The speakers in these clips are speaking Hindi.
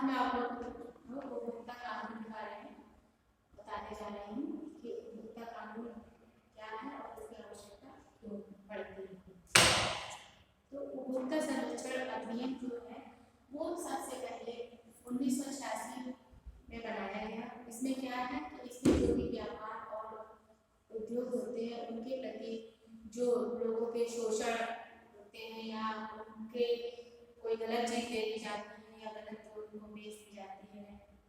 मैं आप लोगों को उपभोक्ता कानून के बारे में बताने जा रही हूँ कि उपभोक्ता कानून क्या है और इसकी आवश्यकता क्यों पड़ती है। तो उपभोक्ता संरक्षण अधिनियम जो है वो सबसे पहले 1986 में बनाया गया। इसमें क्या है कि इसमें जो भी व्यापार और उद्योग होते हैं उनके प्रति जो लोगों के शोषण होते हैं या उनके कोई गलत चीज दे दी जाती है या गलत उनको बेच दी जाती है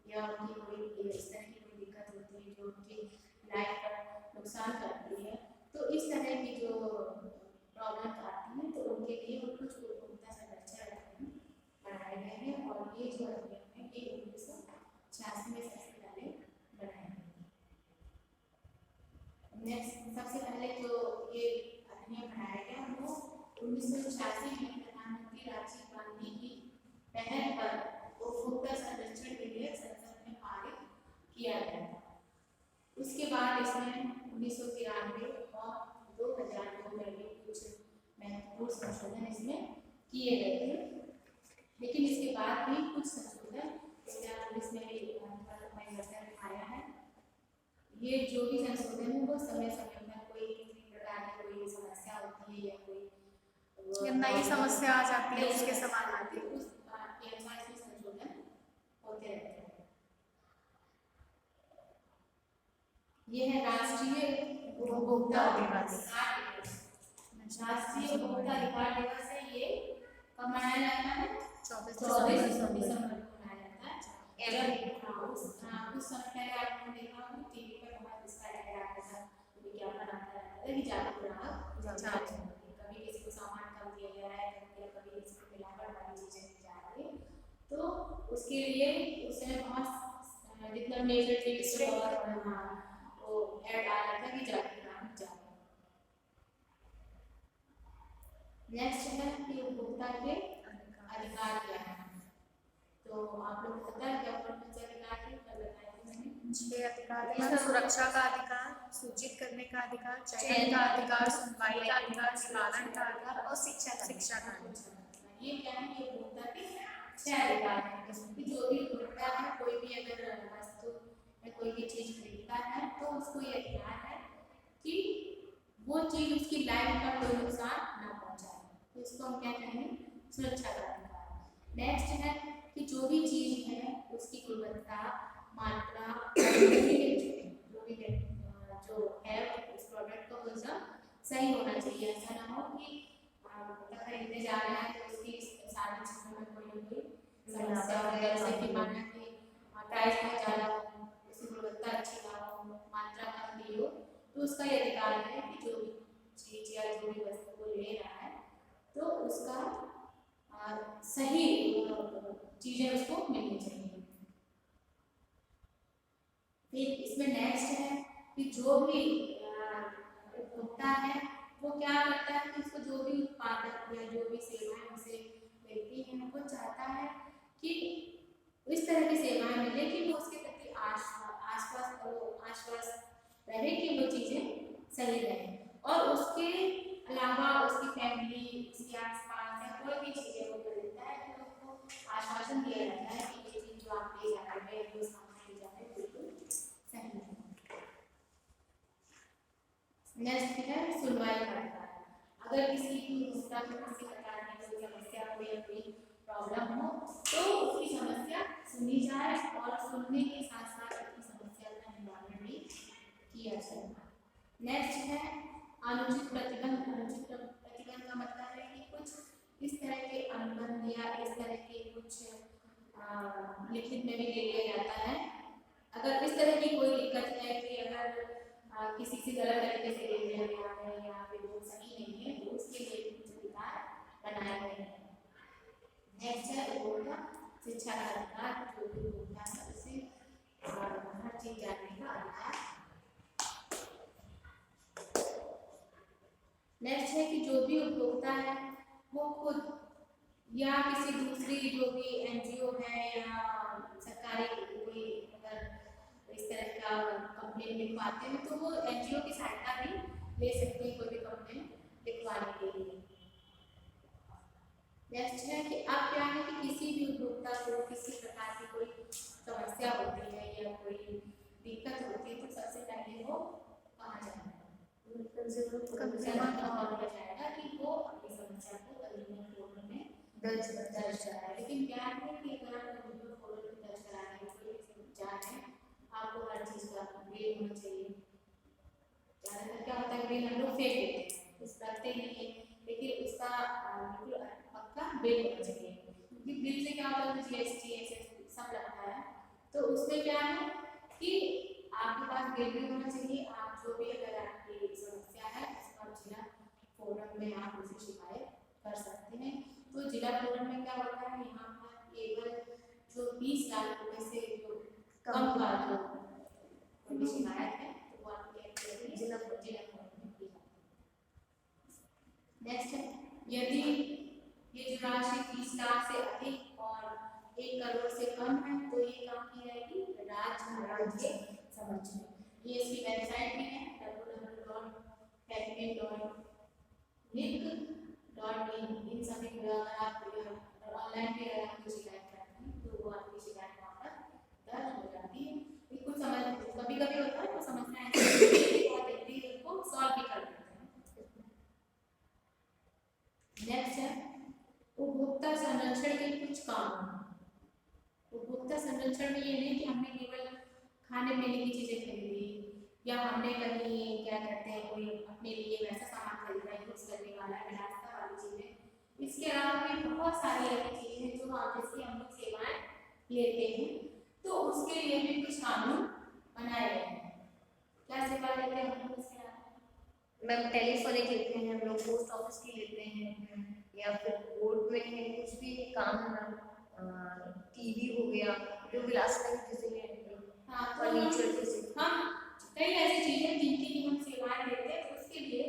या उनकी कोई इस तरह की कोई दिक्कत होती है जो उनकी लाइफ पर नुकसान करती है, तो इस तरह की जो प्रॉब्लम आती है तो उनके लिए कुछ उपभोक्ता संरक्षण अधिनियम बनाए गए हैं और ये जो अधिनियम है ये 1986 में सबसे पहले बनाए गए। नेक्स्ट सबसे पहले जो ये अधिनियम बनाया गया वो 1986 में प्रधानमंत्री राजीव गांधी की पहल पर उपभोक्ता संरक्षण विधेयक संसद में पारित किया गया था। उसके बाद इसमें 1993 और 2002 में भी कुछ महत्वपूर्ण संशोधन इसमें किए गए थे, लेकिन इसके बाद भी कुछ संशोधन इसमें भी परिवर्तन आया है। ये जो भी संशोधन है वो समय समय पर कोई प्रकार की कोई समस्या होती है या कोई नई समस्या आ जाती है उसके समाधान के उस अनुसार इसमें संशोधन होते रहते हैं। ये है राष्ट्रीय उपभोक्ता अधिकार दिवस। राष्ट्रीय उपभोक्ता अधिकार दिवस है, ये कब मनाया जाता है? 24 दिसंबर को मनाया जाता है। उस समय पहले आपने देखा होगा टीवी पर बहुत इसका ऐड आता था, विज्ञापन आता रहता था कि जागरूक ग्राहक कभी किसी को सामान कम दिया जा रहा है, कभी किसी को मिलावट वाली चीजें दी जा रही है, तो उसके लिए उस समय बहुत जितना मेजर टीवी और वो ऐड आ रहा था कि जागरूक ग्राहक जागरूक। नेक्स्ट है कि उपभोक्ता के अधिकार क्या है, तो आप लोग को पता है क्या अधिकार है? कल बताया था मैंने। 6 अधिकार है: सुरक्षा का अधिकार, सूचित करने का अधिकार, चयन का अधिकार, सुनवाई का अधिकार, निवारण का अधिकार और शिक्षा का अधिकार। ये क्या है? ये उपभोक्ता के 6 अधिकार हैं कि जो भी उपभोक्ता है कोई भी अगर वस्तु या कोई भी चीज खरीदता है तो उसको ये अधिकार है कि वो चीज उसकी लाइफ का कोई नुकसान ना पहुंचाए, तो इसको हम क्या कहेंगे? सुरक्षा का अधिकार। नेक्स्ट है कि जो भी चीज है उसकी गुणवत्ता, मात्रा, जो है उस प्रोडक्ट का मतलब सही होना चाहिए। ऐसा ना हो कि खरीदने जा रहे हैं तो उसकी सारी चीजों में कोई ना कोई समस्या हो, जैसे कि माना कि प्राइस बहुत ज़्यादा हो, उसकी गुणवत्ता अच्छी ना हो, मात्रा कम दी हो, तो उसका ये अधिकार है कि जो भी चीज या जो भी वस्तु को ले रहा है तो उसका सही चीजें उसको मिलनी चाहिए। फिर इसमें नेक्स्ट है कि जो भी उपभोक्ता है वो क्या करता है कि उसको जो भी उत्पादक या जो भी सेवाएं उसे मिलती हैं वो चाहता है कि इस तरह की सेवाएं मिले कि वो उसके प्रति आश्वस्त रहे कि वो चीजें सही रहें और उसके अलावा उसकी फैमिली, उसके आसपास या कोई भी चीजें वो खरीदता है तो उसको आश्वासन दिया जाता है कि ये चीज जो आप ले जा रहे हैं, जो सामान ले जा रहे हैं बिल्कुल सही है। नेक्स्ट है सुनवाई का अधिकार। अगर किसी उपभोक्ता को किसी प्रकार की कोई समस्या हो या कोई प्रॉब्लम हो तो उसकी समस्या सुनी जाए और सुनने के साथ साथ उसकी समस्या का निवारण भी किया जाए। नेक्स्ट है अनुचित प्रतिबंध। अनुचित प्रतिबंध का मतलब है कि कुछ इस तरह के अनुबंध या इस तरह के कुछ लिखित में भी ले लिया जाता है। अगर इस तरह की कोई दिक्कत है कि अगर किसी से गलत तरीके से ले लिया गया है या फिर वो सही नहीं है तो उसके लिए कुछ अधिकार बनाए गए हैं। नेक्स्ट है उपभोक्ता शिक्षा का अधिकार, जो भी उपभोक्ता है उसे हर चीज जानने का अधिकार। नेक्स्ट है कि जो भी उपभोक्ता है वो खुद या किसी दूसरी जो भी एनजीओ है या सरकारी कोई अगर इस तरह का कंप्लेन लिखवाते हैं तो वो एनजीओ की सहायता भी ले सकते हैं कोई भी कंप्लेन लिखवाने के लिए। नेक्स्ट है कि अब क्या है कि किसी भी उपभोक्ता को किसी प्रकार की समस्या होती है या कोई दिक्कत होती है तो सबसे पहले वो कहाँ जाना है, कंज्यूमर कोर्ट में जाएगा कि वो अपनी समस्या को कंज्यूमर कोर्ट में दर्ज कराए। लेकिन क्या है कि अगर आप कंज्यूमर कोर्ट में दर्ज कराने के लिए जा रहे हैं, आपको हर चीज़ का बिल होना चाहिए। ज़्यादातर क्या होता है, बिल हम लोग फेंक देते हैं, कुछ रखते नहीं है, लेकिन उसका बिल्कुल पक्का बिल होना चाहिए, क्योंकि बिल से क्या होता है, GST ऐसे सब लगता है। तो उसमें क्या है कि आपके पास बिल भी होना चाहिए। आप जो भी अगर आपकी समस्या है उसको आप जिला फोरम में आप उसे शिकायत कर सकते हैं। तो जिला फोरम में क्या होता है, यहाँ पर केवल जो 20 लाख रुपए से जो कम का जो उनकी शिकायत है तो वो आपके जिला फोरम में की जाती है। नेक्स्ट है, यदि ये जो राशि 30 लाख से अधिक और 1 करोड़ से कम है तो ये कहाँ की जाएगी, राज्य समझ में। ये इसकी वेबसाइट भी है www.cabinet.nic.in। इन सभी को अगर आप ऑनलाइन भी अगर आप शिकायत करते हैं तो वो आपकी शिकायत वहाँ पर दर्ज हो जाती है। कुछ समझ कभी-कभी होता है तो समस्या बहुत जल्दी उसको सॉल्व भी कर देते हैं। नेक्स्ट है उपभोक्ता संरक्षण के कुछ कानून। उपभोक्ता संरक्षण में ये नहीं कि हमने केवल खाने पीने की चीजें खरीदी या हमने कहीं क्या कहते हैं कोई अपने लिए वैसा सामान खरीदा यूज करने वाला विलासिता वाली चीजें। इसके अलावा भी बहुत सारी ऐसी चीजें हैं जो आप जिसकी हम लोग सेवाएं लेते हैं, तो उसके लिए भी कुछ कानून बनाए गए हैं। क्या सेवा लेते हैं हम लोग, इसके अलावा मैम टेलीफोनिक लेते हैं हम लोग, पोस्ट ऑफिस की लेते हैं, या फिर कोर्ट में कुछ भी काम है, टीवी हो गया, जो विलासिता की चीजें हैं, फर्नीचर जैसे हम कई ऐसी चीजें जिनकी की हम सेवाएं लेते हैं, तो उसके लिए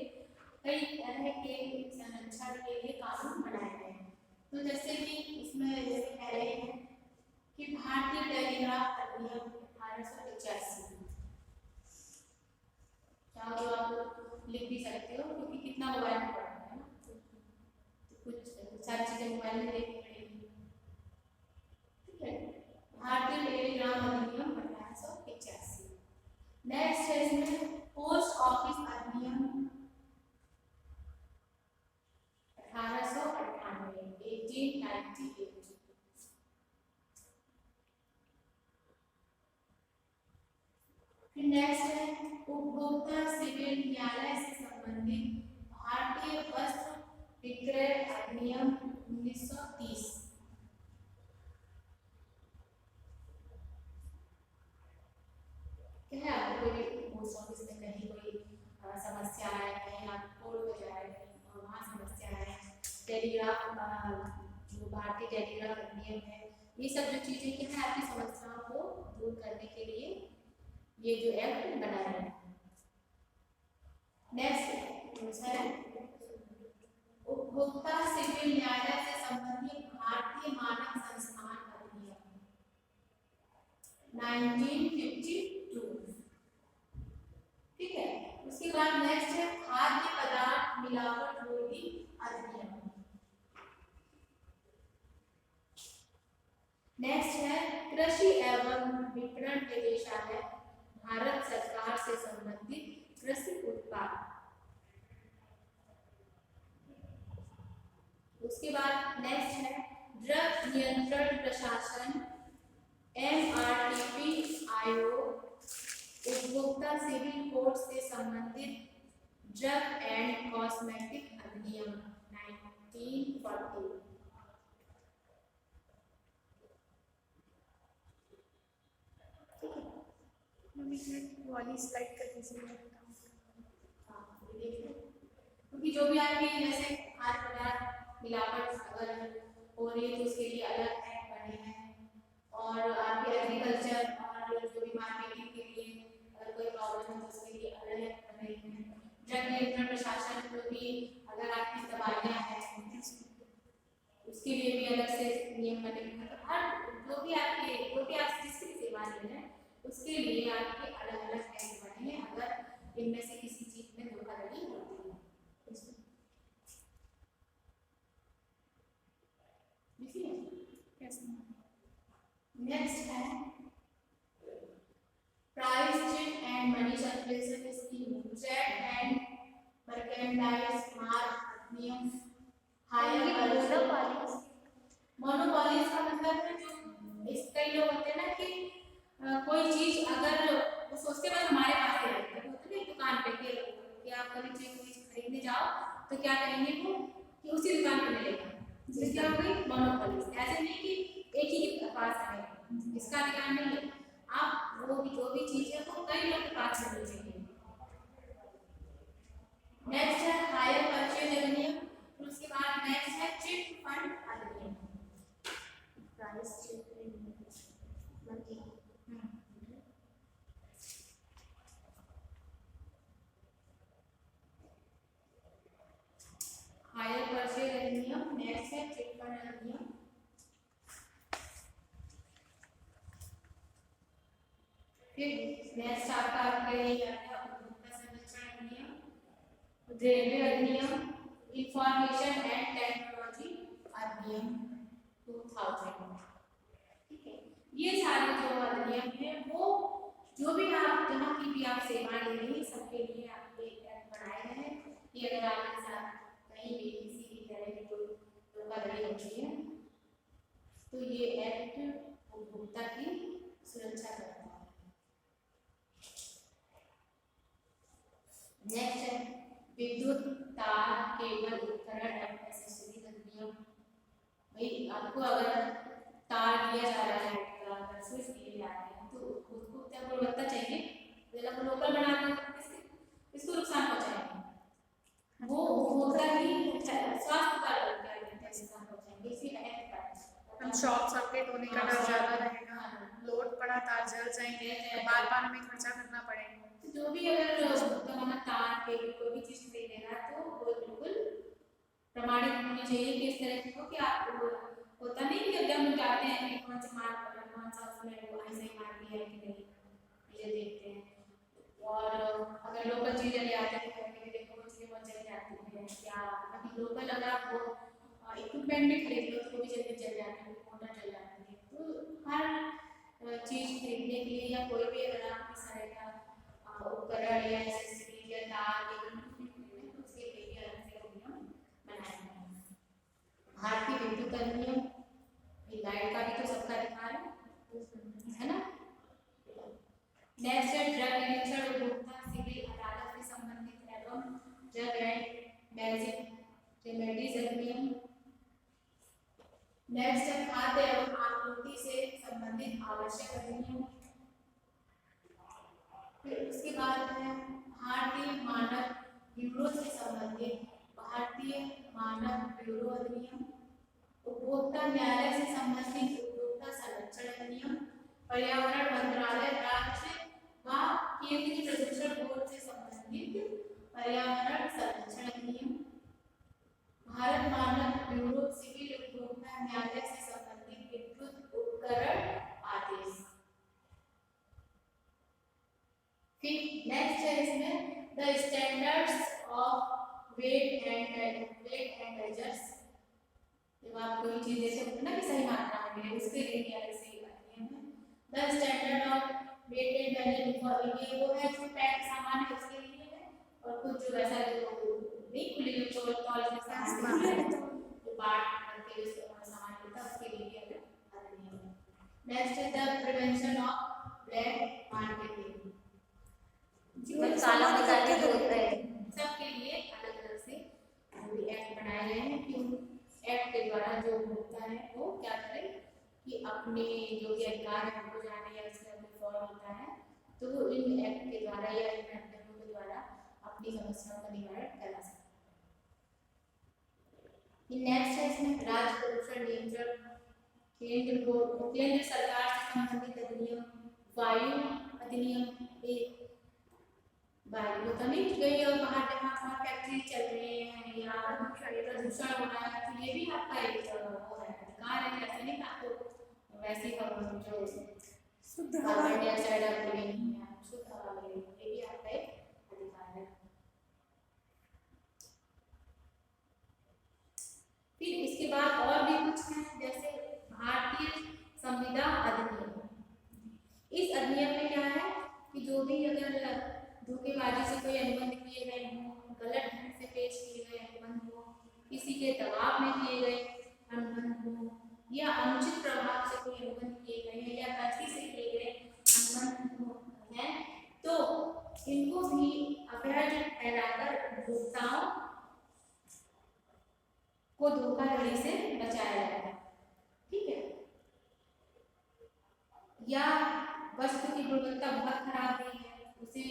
कई तरह के संरक्षण के लिए कानून बनाए गए हैं। तो जैसे कि इसमें जैसे कह रहे हैं कि भारतीय टेलीग्राफ अधिनियम 1885, चाहो तो आप लिख भी सकते हो क्योंकि कितना मोबाइल में पढ़ना है ना, तो कुछ सारी चीजें मोबाइल में देखनी पड़ेगी। ठीक है, भारतीय टेलीग्राफ अधिनियम 1885। नेक्स्ट है इसमें पोस्ट ऑफिस अधिनियम 1898। फिर नेक्स्ट है उपभोक्ता सिविल न्यायालय से संबंधित भारतीय वस्त्र विक्रय अधिनियम 1930। क्या है, आपको कोई पोस्ट ऑफिस में कहीं कोई समस्या है, कहीं आप कोर्ट में जा रहे हैं और वहाँ समस्या है, टेलीग्राफ जो भारतीय टेलीग्राफ अधिनियम है, ये सब जो चीजें क्या है आपकी समस्याओं को दूर करने के लिए ये जो एक्ट बनाया है। नेक्स्ट है उपभोक्ता सिविल न्यायालय से संबंधित भारतीय मानक संस्थान अधिनियम 1952। ठीक है, उसके बाद नेक्स्ट है खाद्य पदार्थ मिलावट रोधी अधिनियम। नेक्स्ट है कृषि एवं विपणन निदेशालय भारत सरकार से संबंधित कृषि उत्पाद। उसके बाद नेक्स्ट है ड्रग नियंत्रण प्रशासन MRTP आयोग उपभोक्ता सिविल कोड से संबंधित ड्रग एंड कॉस्मेटिक अधिनियम 1940। वाली स्लाइड कर दीजिए। क्योंकि जो भी आपकी जैसे खाद्य पदार्थ मिलावट अगर हो रही है तो उसके लिए अलग एक्ट बने हैं, और आपके एग्रीकल्चर और जो भी मार्केटिंग के लिए अगर कोई प्रॉब्लम है तो उसके लिए अलग एक्ट बने हैं। ड्रग नियंत्रण प्रशासन जो भी अगर आपकी दवाइयाँ हैं उसके लिए भी अलग से नियम बने हैं। तो हर जो भी आप जिसकी सेवा ले रहे हैं उसके लिए आपके अलग अलग एक्ट बने हैं अगर इनमें से किसी चीज में धोखाधड़ी होती है। नेक्स्ट है मर्चेंडाइज मार्क अधिनियम, हायर ये मोनोपोलीज। मोनोपोलीज का मतलब है जो इस कई लोग होते हैं ना कि कोई चीज अगर वो सोचते हैं बस हमारे पास ही रहती है, होता है ना दुकान पे कि आप कभी चीज खरीदने जाओ तो क्या करेंगे वो कि उसी दुकान पे मिलेगा, जिसकी क्या होगी मोनोपोलीज। ऐसे नहीं कि एक ही के पास है, इसका अधिकार नहीं है, आप वो भी जो भी चीज है वो कई लोग के पास होनी चाहिए। नेक्स्ट है हायर परचेज अधिनियम, फिर उसके बाद नेक्स्ट है चिट फंड अधिनियम। Price chit money. Hire purchase अधिनियम, नेक्स्ट है चिट फंड अधिनियम। फिर नेक्स्ट आपका ये आता है उपभोक्ता संरक्षण अधिनियम, रेलवे अधिनियम, इंफॉर्मेशन एंड टेक्नोलॉजी अधिनियम 2000। ठीक है, ये सारे जो अधिनियम है वो जो भी आप जहाँ की भी आप सेवाएं ले रही हैं सबके लिए आपके एक्ट बनाए गए हैं कि अगर आपके साथ कहीं भी किसी भी तरह की कोई धोखाधड़ी होती है तो ये एक्ट उपभोक्ता की सुरक्षा करता है। नेक्स्ट है विद्युत तार केबल उपकरण एंड एक्सेसरीज अधिनियम। भाई आपको अगर तार दिया जा रहा है अगर स्विच दिए जा रहे हैं तो उसको क्या गुणवत्ता चाहिए, जब आप लोकल बना दो इसको नुकसान पहुंचाएंगे, वो उपभोक्ता की स्वास्थ्य पर नुकसान पहुंचाएंगे। इसी एक्ट पर हम शॉर्ट सर्किट होने का डर ज्यादा रहेगा, लोड पड़ा तार जल जाएंगे, बार बार हमें खर्चा करना पड़ेगा। जो भी अगर हमारा तार केबल कोई भी चीज खरीदेगा तो वो बिल्कुल प्रमाणित होनी चाहिए कि इस तरह की हो कि आपको होता नहीं कि जब हम जाते हैं कि कौन सा माल कौन सा उसमें वो ऐसे ही माल दिया है कि नहीं ये देखते हैं। और अगर लोकल चीजें ले आते हैं तो कभी देखो वो चीजें बहुत जल्दी आती हैं, क्या अभी लोकल अगर आप वो इक्विपमेंट भी खरीद लो तो वो भी जल्दी चल जाती है, मोटर चल जाती है। तो हर चीज खरीदने के लिए या कोई भी अगर आप इस तरह का उपकरण या एक्सेसरीज या तार केबल खरीदते हैं तो उसके लिए भी अलग से नियम बनाए गए हैं। भारतीय विद्युत अधिनियम, लाइट का भी तो सबका अधिकार है ना। नेक्स्ट है ड्रग निरीक्षण उपभोक्ता सिविल अदालत से संबंधित एवं ड्रग एंड मैजिक रेमेडीज अधिनियम। नेक्स्ट है खाद्य एवं आपूर्ति से संबंधित आवश्यक अधिनियम। फिर उसके बाद है भारतीय मानक ब्यूरो से संबंधित भारतीय मानक ब्यूरो अधिनियम, उपभोक्ता न्यायालय से संबंधित उपभोक्ता संरक्षण अधिनियम, पर्यावरण मंत्रालय राज्य व केंद्रीय प्रदूषण बोर्ड से संबंधित पर्यावरण संरक्षण अधिनियम, भारत मानक ब्यूरो सिविल उपभोक्ता न्यायालय से संबंधित विद्युत उपकरण आदेश। फिर नेक्स्ट है इसमें the standards of weight and measures. जब आप कोई चीज जैसे होता है ना कि सही मात्रा में मिले उसके लिए क्या ऐसे अधिनियम है। The standard of weight and measure ये वो है जो पैक सामान है उसके लिए है, और कुछ जो ऐसा जो नहीं खुली हुई तौल में सामान है जो बाट करके सामान मिलता है उसके लिए अलग अधिनियम है। नेक्स्ट है the prevention of black marketing, काला बाजारी जो होता है सबके लिए अलग अलग से एक्ट बनाए गए हैं कि एक्ट के द्वारा जो उपभोक्ता है वो क्या करे कि अपने जो भी अधिकार है उनको जाने या इसमें कोई फ्रॉड होता है तो वो इन एक्ट के द्वारा या इन माध्यमों के द्वारा अपनी समस्याओं का निवारण करा सकता है। नेक्स्ट है इसमें राज्य प्रदूषण नियंत्रण केंद्र सरकार से संबंधित अधिनियम, वायु अधिनियम, वायु होता नहीं गई और बाहर जहाँ फैक्ट्री चल रही है या प्रदूषण हो रहा है तो ये भी आपका एक वो है अधिकार है। ऐसे नहीं आपको वैसे जो शुद्ध कार्बन डाइऑक्साइड आपको लेनी है शुद्ध हवा लेनी है, ये भी आपका एक अधिकार है। फिर इसके बाद और भी कुछ है जैसे भारतीय संविदा अधिनियम। इस अधिनियम में क्या है कि जो भी अगर धोखेबाजी से कोई अनुबंध किए गए हों गलत ढंग से पेश किए गए अनुबंध हो, किसी के दबाव में किए गए अनुबंध हो, या अनुचित प्रभाव से कोई अनुबंध किए गए हैं या गलती से किए गए अनुबंध हो हैं, तो इनको भी अवैध ठहराकर उपभोक्ताओं को धोखाधड़ी से बचाया जाता है। ठीक है। या वस्तु की गुणवत्ता बहुत खराब नहीं है, उसे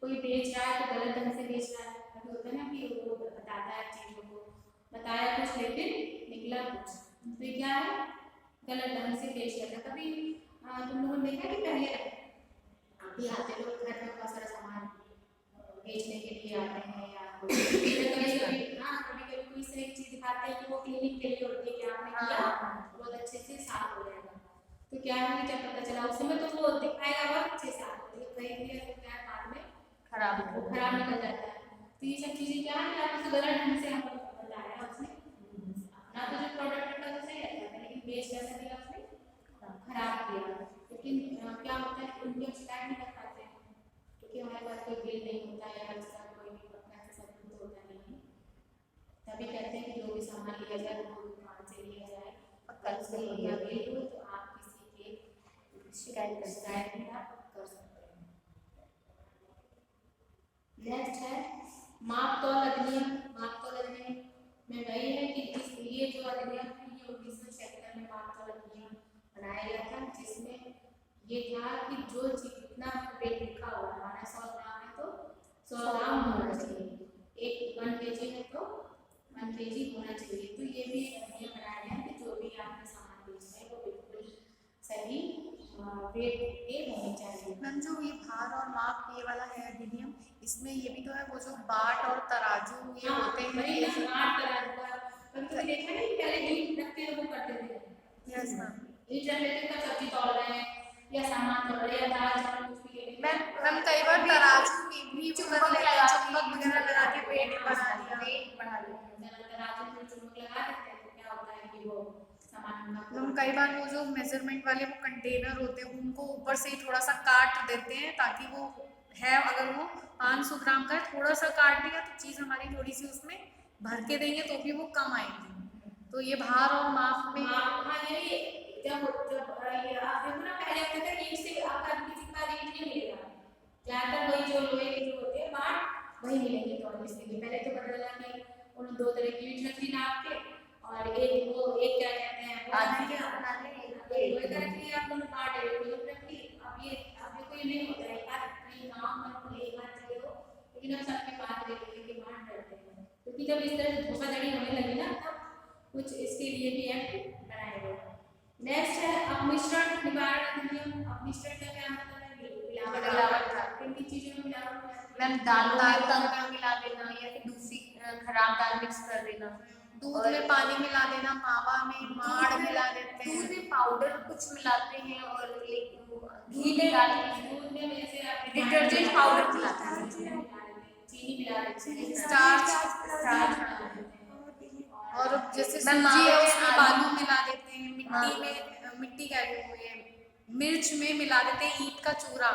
कोई बेच रहा है तो गलत ढंग से बेच रहा है। कभी होता है ना कि वो बताता है चीजों को, बताया कुछ लेकिन निकला कुछ, तो ये क्या है, गलत ढंग से पेश करना। कभी तुम लोगों ने देखा कि पहले अभी आते लोग घर में बहुत सारा सामान बेचने के लिए आते हैं, या कभी हाँ कभी कभी कोई से एक चीज दिखाते हैं कि वो क्लिनिक के लिए होती है कि आपने किया बहुत अच्छे से साफ हो जाएगा, तो क्या है जब पता चला उस समय तो वो दिखाएगा बहुत अच्छे से आपको, लेकिन कहीं भी क्या है बाद में खराब निकल जाता है। तो ये सब चीजें क्या है कि आपको गलत ढंग से हमको बताया उसने, अपना तो जो प्रोडक्ट था वो सही रहता है लेकिन बेच कैसे दिया उसने, खराब किया। लेकिन क्या होता है उनकी हम शिकायत नहीं कर पाते हैं क्योंकि हमारे पास कोई बिल नहीं होता है या इसका कोई भी अपना ऐसा सबूत होता नहीं है। तभी कहते हैं कि जो भी सामान लिया जाए वो दुकान से लिया जाए और कल से लिया बिल हो तो आप किसी के शिकायत भी आप कर सकते हैं। नेक्स्ट है माप तौल अधिनियम। माप तौल अधिनियम में वही है कि ये जो अधिनियम है ये 1976 में माप तौल अधिनियम बनाया गया था, जिसमें ये था कि जो चीज जितना वेट लिखा हुआ है, हमारा 100 ग्राम है तो 100 ग्राम होना चाहिए, एक 1 kg है तो 1 kg होना चाहिए। तो ये भी अधिनियम बनाया गया कि जो भी आपने सामान बेचना है वो बिल्कुल सही वेट के होने चाहिए। मैम जो ये भार और माप ये वाला है अधिनियम, इसमें ये भी तो है वो जो बाट और तराजू ये होते हैं, वही ना बाट तराजू का कभी देखा नहीं, पहले ईंट रखते हैं वो करते थे, यस मैम, ईंट रख लेते हैं सब्जी तौल रहे हैं या सामान तौल रहे हैं या दाल चावल कुछ भी ले रहे हैं। मैम कई बार तराजू में भी चुम्बक वगैरह लगा के वेट बढ़ा दिया, तराजू में चुम्बक लगा देते हैं तो क्या होता है कि वो सामान हम कई बार वो जो मेजरमेंट वाले वो कंटेनर होते हैं उनको ऊपर से ही थोड़ा सा काट देते हैं ताकि वो है, अगर वो 500 ग्राम का है थोड़ा सा काट दिया तो चीज हमारी थोड़ी सी उसमें भर के देंगे तो भी वो कम आएगी। तो ये भार और माप में हाँ यही जब ये आप देखो ना पहले होता था ईंट से आपका किसी का ईंट नहीं मिलेगा, ज्यादातर वही जो लोहे के जो होते हैं बाट वही मिलेंगे तौलने के लिए। पहले तो पता चला कि उन 2 तरह की ईंट रखी नाप के और एक वो एक क्या कहते हैं लोहे का रख लिया आप लोग बाट है वो रख ली। अब ये कोई नहीं होता है, कहीं गाँव में कोई एक आध जगह हो, लेकिन अब सबके पास लेके बाट रहते हैं क्योंकि जब इस तरह से धोखाधड़ी होने लगी ना तब कुछ इसके लिए भी एक्ट बनाया गया। नेक्स्ट है अपमिश्रण निवारण अधिनियम। अपमिश्रण का क्या मतलब है, मिलावट। किन किन चीजों में मिलावट हो जाती है? मैम दाल तंग मिला देना या फिर दूसरी खराब दाल मिक्स कर देना, दूध में पानी मिला देना, मावा में माड़ मिला देते हैं, दूध में पाउडर कुछ मिलाते हैं और घी में डाल के दूध में जैसे आप डिटर्जेंट पाउडर मिलाते हैं, चीनी मिला देते हैं, स्टार्च और जैसे सूजी है उसमें बालू मिला देते हैं, मिट्टी में मिट्टी क्या है वो ये मिर्च में मिला देते हैं ईंट का चूरा,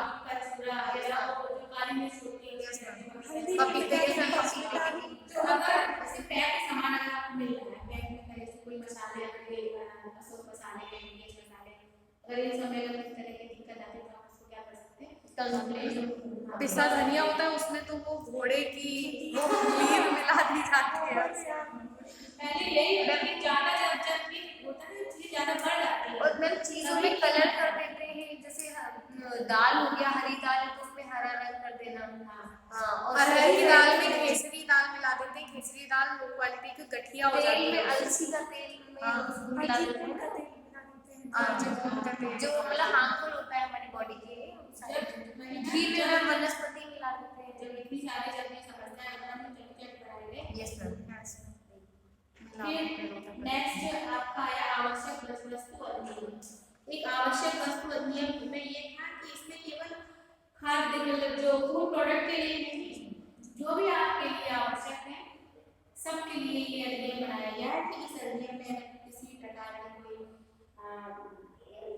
काली मिर्च होती है पपीते के तो अगर जैसे पैक सामान अगर आपको मिल रहा है पैक में जैसे कोई मसाले अशोक मसाले मिर्च मसाले, अगर इन सब में अगर किसी तरह की दिक्कत आती है तो आप उसको क्या कर सकते हैं, पिसा धनिया होता है उसमें तो वो घोड़े की वो लीर मिला दी जाती है। पहले यही होता है कि ज्यादा जब भी होता है चीज ज्यादा बढ़ जाती है और मैम चीजों में कलर कर देते हैं, जैसे दाल हो गया हरी दाल है तो उसमें हरा रंग कर देना, और अरहर की दाल में केसरी दाल मिला देते हैं, केसरी दाल लो क्वालिटी की गठिया हो जाती है, अलसी का तेल में मिला देते हैं, जो मतलब हार्मफुल होता है हमारी बॉडी के लिए। घी में वनस्पति मिला देते हैं, जब इतनी सारी जब ये समझना है एकदम जब चेक कराएंगे। Yes ma'am. फिर नेक्स्ट आपका आया आवश्यक वस्तु अधिनियम। एक आवश्यक वस्तु अधिनियम में ये था कि इसमें केवल खाद्य मतलब जो फूड प्रोडक्ट के लिए नहीं, जो भी आपके लिए आवश्यक है सबके लिए ये अधिनियम बनाया गया है कि इस अधिनियम में अगर किसी प्रकार का कोई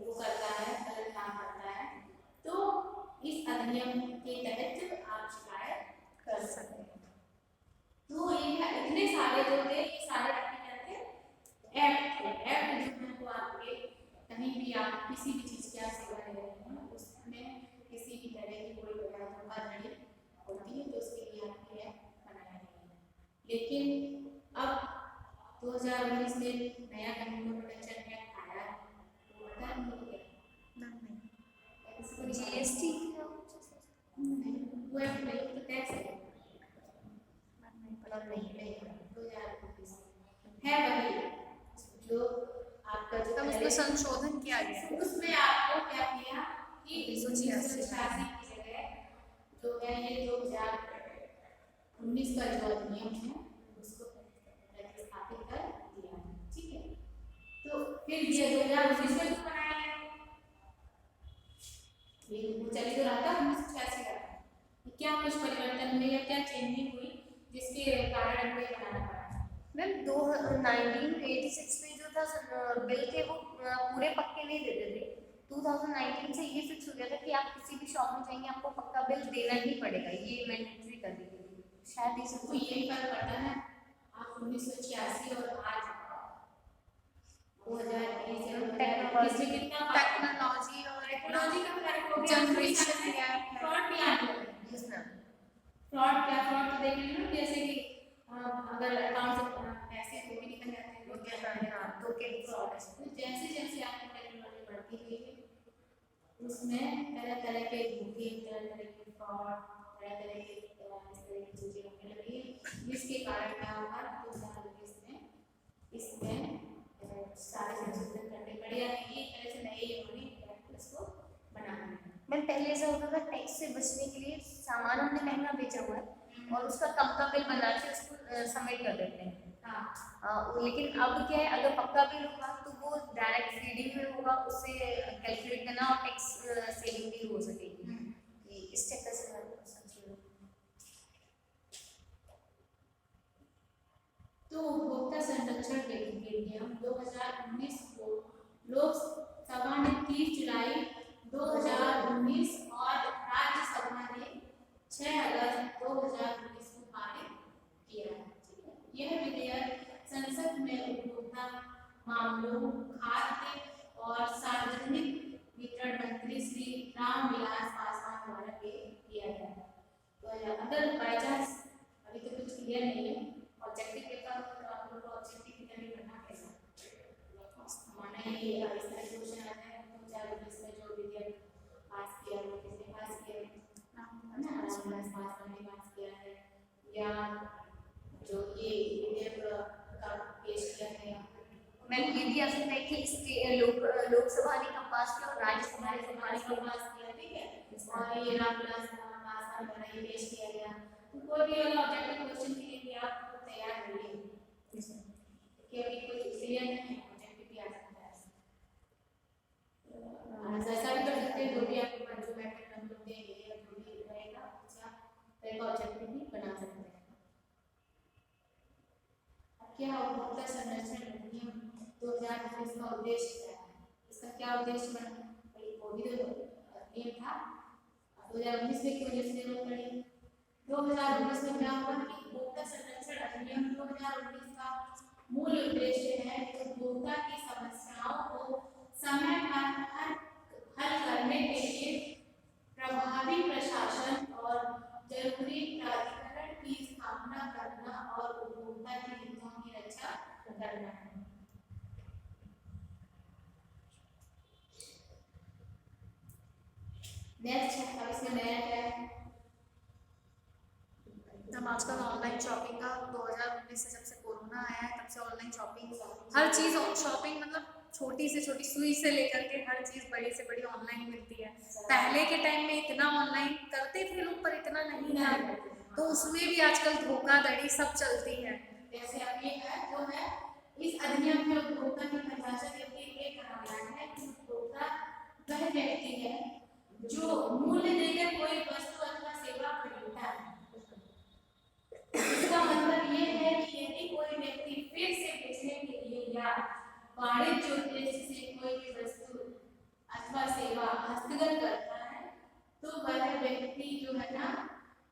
वो करता है गलत काम करता है तो इस अधिनियम के तहत आप शिकायत कर सकते हैं। तो ये क्या इतने सारे जो थे ये सारे आपके क्या थे एक्ट थे। एक्ट जो है वो आपके कहीं भी आप किसी भी चीज़ की आप सेवा ले रहे हैं उसमें किसी भी तरह की कोई धोखाधड़ी होती है तो उसके लिए आपके एक्ट बनाए गए हैं। लेकिन अब 2019 में नया कानून प्रोटेक्शन एक्ट आया है तो पता नहीं क्या इसको जीएसटी नहीं वो एक्ट नहीं तो टैक्स है नहीं 2019 है वही जो आपका जो तब उसमें संशोधन किया गया। उसमें आपको क्या किया कि 1986 की जगह जो है ये 2019 का जो अधिनियम है उसको प्रतिस्थापित कर दिया है। ठीक है तो फिर ये 2019 में जो बनाया है ये वो चल जो रहा था 1986 का क्या कुछ परिवर्तन हुए या क्या चेंजिंग हुई जिसके कारण हमको ये बनाना पड़ा। मैम 1986 में जो था बिल थे वो पूरे पक्के नहीं देते थे। 2019 से ये फिक्स हो गया था कि आप किसी भी शॉप में जाएंगे आपको पक्का बिल देना ही पड़ेगा, ये मैंडेटरी कर दी गई शायद इस तो ये फर्क पड़ता है आप 1986 और आज 2020 में कितना टेक्नोलॉजी और टेक्नोलॉजी का फर्क हो गया जनरेशन गैप फ्रॉड भी आने लगे। यस मैम फ्रॉड क्या फ्रॉड तो देख लीजिए जैसे कि अगर अकाउंट से पैसे वो भी निकल जाते हैं ओके मैम हाँ तो के फ्रॉड तो जैसे जैसे आपकी टेक्नोलॉजी बढ़ती गई है उसमें तरह तरह के धोखे तरह तरह के फ्रॉड तरह तरह के इस तरह की चीजें होने लगी जिसके कारण क्या हुआ इसमें सारे संशोधन करने पड़े या एक तरह से नए इन्होंने इसको बनाना है। मैम पहले ऐसा होता था टैक्स से बचने के लिए सामान हमने महंगा बेचा हुआ है और उसका कम का बिल बना के उसको सबमिट कर देते हैं। लेकिन अब क्या है अगर पक्का बिल होगा तो वो डायरेक्ट फीडिंग में होगा उससे कैलकुलेट करना और टैक्स सेविंग भी हो सकेगी। इस चक्कर से तो उपभोक्ता संरक्षण अधिनियम 2019 को लोकसभा ने 30 जुलाई 2019 और राज्यसभा ने 6 अगस्त 2019 को पारित किया है। यह विधेयक संसद में उपभोक्ता मामलों खाद्य और सार्वजनिक वितरण मंत्री श्री रामविलास पासवान द्वारा किया गया है। तो अगर बाई चांस अभी तो कुछ क्लियर नहीं है ऑब्जेक्टिव पेपर तो आप लोग को ऑब्जेक्टिव की तरह करना पड़ेगा। माना ये इस तरह के क्वेश्चन आते हैं तो 2019 में जो विधेयक पास किया वो किसने पास किया है ना रामविलास पासवान ने पास किया है या जो ये विधेयक का पेश किया है। मैम ये भी आ सकता है कि लोकसभा ने कब पास किया और राज्यसभा ने कब पास किया। ठीक है और ये रामविलास पासवान द्वारा ये पेश किया गया। तो कोई भी अगर ऑब्जेक्टिव क्वेश्चन के लिए आप तैयार रहिए कि अभी कोई क्लियर नहीं है ऑब्जेक्टिव भी आ सकता है ऐसा भी कर सकते हैं जो भी आपको जो मैटर हम लोग देंगे या जो भी रहेगा अच्छा तरह का ऑब्जेक्टिव भी बना सकते हैं। अब क्या उपभोक्ता संरक्षण अधिनियम 2019 का उद्देश्य क्या है इसका क्या उद्देश्य बना वो भी तो नियम था 2019 में क्यों जरूरत पड़ी 2019 में क्या हुआ कि उपभोक्ता संरक्षण अधिनियम 2019 का मूल उद्देश्य है कि उपभोक्ता की समस्याओं को समय पर हल करने के लिए प्रभावी प्रशासन और जरूरी प्राधिकरण की स्थापना करना और उपभोक्ता के हितों की रक्षा करना है। नेक्स्ट अब इसमें नया क्या है हम आजकल ऑनलाइन शॉपिंग का 2019 से जब से कोरोना आया है तब से ऑनलाइन शॉपिंग हर चीज़ शॉपिंग मतलब छोटी से छोटी सुई से लेकर के हर चीज़ बड़ी से बड़ी ऑनलाइन मिलती है। पहले के टाइम में इतना ऑनलाइन करते थे लोग पर इतना नहीं था तो उसमें भी आजकल धोखाधड़ी सब चलती है। जैसे अब ये है जो है इस अधिनियम में उपभोक्ता की परिभाषा ये कहा गया है कि उपभोक्ता वह व्यक्ति है जो मूल्य देकर कोई वस्तु अथवा सेवा खरीदता है। इसका मतलब ये है कि यदि कोई व्यक्ति फिर से बेचने के लिए या वाणिज्य उद्देश्य से कोई भी वस्तु अथवा सेवा हस्तगत करता है तो वह व्यक्ति जो है ना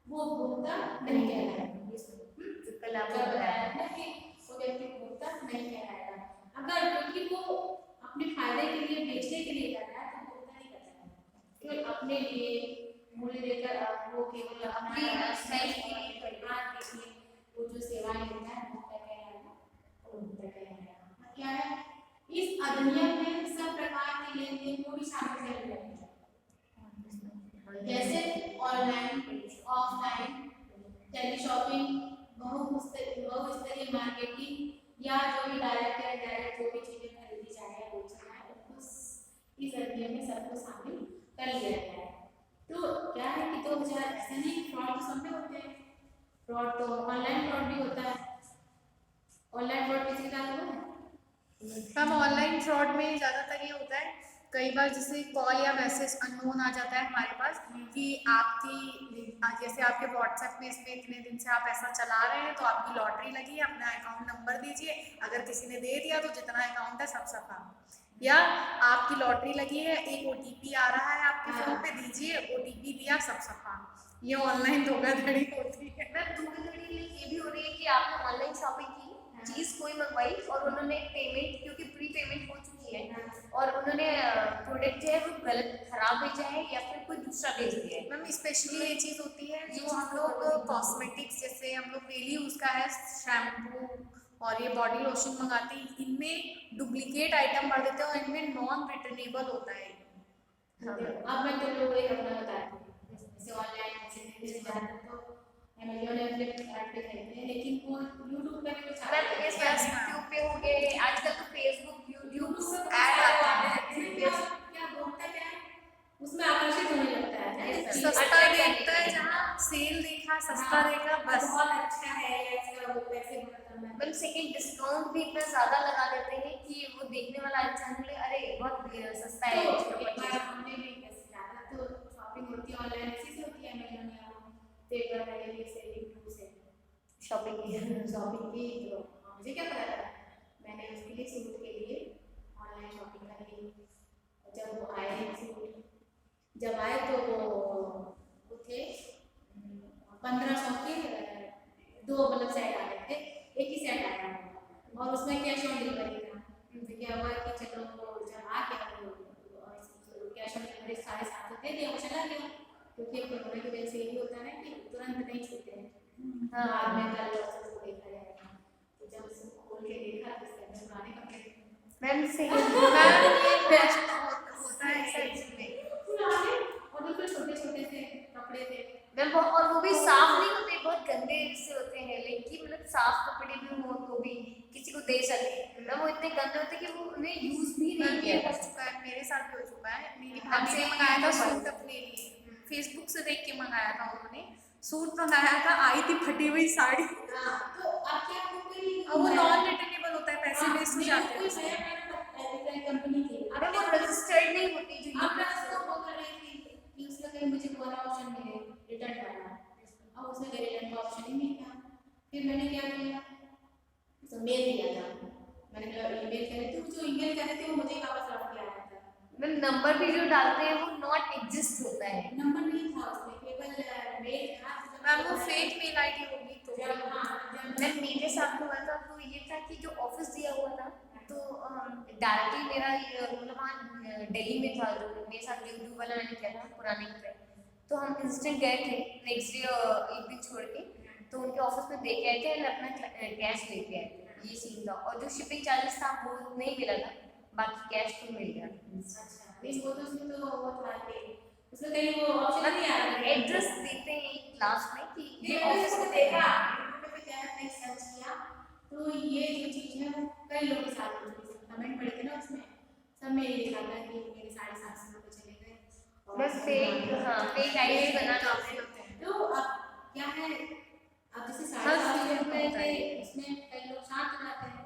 वो उपभोक्ता नहीं कहलाएगा। कल आपको जब बताया बताया था कि वो व्यक्ति उपभोक्ता नहीं कहलाएगा। अगर क्योंकि वो अपने फायदे के लिए बेचने के लिए कर रहा है तो उपभोक्ता नहीं करता है, केवल अपने लिए मूल्य देकर वो केवल अपनी सेल्फ के लिए परिवार के लिए वो जो सेवाएं लेता है वो क्या कहलाएगा, उपभोक्ता कहलाएगा। क्या है इस अधिनियम में सब प्रकार के लेन देन को भी शामिल किया गया है, जैसे ऑनलाइन, ऑफलाइन, टेली शॉपिंग, बहुस्तरीय मार्केटिंग या जो भी डायरेक्ट या इनडायरेक्ट जो भी चीजें खरीदी जाए या बेची जाए इस अधिनियम में सबको शामिल कर लिया गया है। तो क्या है कि 2000 ऐसा नहीं, फ्रॉड तो सब में होते हैं, फ्रॉड तो ऑनलाइन फ्रॉड भी होता है। ऑनलाइन फ्रॉड किसी के साथ हुआ है? हम ऑनलाइन फ्रॉड में ज़्यादातर ये होता है कई बार जैसे कॉल या मैसेज अननोन आ जाता है हमारे पास कि आपकी जैसे आपके व्हाट्सएप में इसमें इतने दिन से आप ऐसा चला रहे हैं तो आपकी लॉटरी लगी है, अपना अकाउंट नंबर दीजिए, अगर किसी ने दे दिया तो जितना अकाउंट है सब सफा, या आपकी लॉटरी लगी है एक ओटीपी आ रहा है आपके फोन पे, दीजिए, ओटीपी दिया, सब सफा। ये ऑनलाइन धोखाधड़ी होती है। मैम धोखाधड़ी ये भी हो रही है कि आपने ऑनलाइन शॉपिंग की, चीज कोई मंगवाई और उन्होंने पेमेंट क्योंकि प्री पेमेंट हो चुकी है और उन्होंने प्रोडक्ट जो है वो गलत खराब भेजा है या फिर कोई दूसरा भेज दिया है। मैम स्पेशली ये चीज़ होती है जो हम लोग कॉस्मेटिक्स जैसे हम लोग डेली यूज़ का है शैम्पू और ये बॉडी लोशन मंगाते हैं, इनमें डुप्लीकेट आइटम भर देते हैं और इनमें नॉन रिटर्नेबल होता है। अब मैं तुम लोगों को एक अपना बताती हूँ, जैसे ऑनलाइन ज़्यादातर तो अमेज़न या फ्लिपकार्ट पे खरीदते हैं, लेकिन वो यूट्यूब पे भी कुछ आता है, यूट्यूब पे हो गए, आजकल तो फेसबुक यूट्यूब पे ऐड ऐड आता आता है। है, क्या होता क्या है उसमें आकर्षित होने लगता है, सस्ता देखता है, जहाँ सेल देखा सस्ता देखा बस बहुत अच्छा है या इसका वो पैसे बहुत कम है, मतलब सेकंड डिस्काउंट भी इतना ज्यादा लगा देते हैं कि वो देखने वाला इंसान बोले अरे बहुत सस्ता है। तो एक बार हमने भी ऐसे ज़्यादा तो शॉपिंग होती है ऑनलाइन इसी से होती है, अमेज़न या पेपर मैंने भी से यूट्यूब से शॉपिंग की तो मुझे क्या पता था, मैंने उसके लिए सूट के लिए ऑनलाइन शॉपिंग कर ली। जब वो आए सूट जब आए तो वो थे 1500 के दो मतलब सेट आ गए थे, एक ही सेट आया और उसमें कैश ऑन डिलीवरी था। तो क्या हुआ कि चलो वो जब आ गया कैश ऑन डिलीवरी 750 दे दिया, वो चला गया, क्योंकि कोरोना की वजह से यही होता है ना कि तुरंत नहीं छूते हैं, बाद में कल उसको देखा जाएगा। तो जब उसको खोल के देखा तो उसके अंदर पुराने कपड़े मैम से होता है सेक्शन में पुराने और बिल्कुल छोटे छोटे से कपड़े थे। मैम और वो भी साफ नहीं होते, बहुत गंदे से होते हैं, लेकिन मतलब साफ कपड़े भी हो तो भी किसी को दे सके मैम वो इतने गंदे होते कि वो उन्हें यूज भी नहीं किया हो चुका है, मेरे साथ भी हो चुका है। मेरी भाभी ने मंगाया था सूट अपने लिए, फेसबुक से देख के मंगाया था उन्होंने, सूट मंगाया था, आई थी फटी हुई साड़ी। तो अब क्या कोई वो नॉन रिटर्नेबल होता है, पैसे वेस्ट हो जाते हैं उसमें। कंपनी थी अरे वो रजिस्टर्ड नहीं होती जो अब मैं उसको वो कर रही थी कि उसमें कहीं मुझे कोई ऑप्शन मिले रिटर्न करना, अब उसमें रिटर्न का ऑप्शन ही नहीं था। फिर मैंने क्या किया, तो मेल दिया था, मैंने ईमेल करे थे, जो ईमेल करे थे वो मुझे वापस लौट के आया था। मैम नंबर भी जो डालते हैं वो नॉट एग्जिस्ट होता है, नंबर नहीं था उसमें, केवल मेल था। मैम वो फेक मेल आईडी होगी तो मैम मेरे साथ हुआ था तो ये था कि जो ऑफिस दिया हुआ था तो डायरेक्टली मेरा मतलब वहाँ दिल्ली में था, जो मेरे साथ ड्यूटी वाला मैंने किया था पुराने घर, तो हम इंस्टेंट गए थे नेक्स्ट डे एक दिन छोड़ के, तो उनके ऑफिस में दे के आए थे और अपना कैश लेके आए थे, ये सीन था। और जो शिपिंग चार्जेस था वो नहीं मिला था, बाकी कैश तो मिल गया। अच्छा नहीं वो तो उसमें तो वो था कि उसमें कहीं वो ऑप्शन नहीं आ रहा है, एड्रेस देते हैं क्लास में कि ये ऑफिस को देखा यूट्यूब पे क्या है सर्च किया तो ये जो चीज़ है वो कई लोगों के साथ होती है, कमेंट पढ़े थे ना उसमें सब में ये लिखा था कि मेरे 750 रुपये चले गए, बस फेक, हाँ फेक आईडी बनाना होते हैं। तो अब क्या है, अब जैसे 750 रुपये थे उसमें कई लोग शांत हो जाते हैं,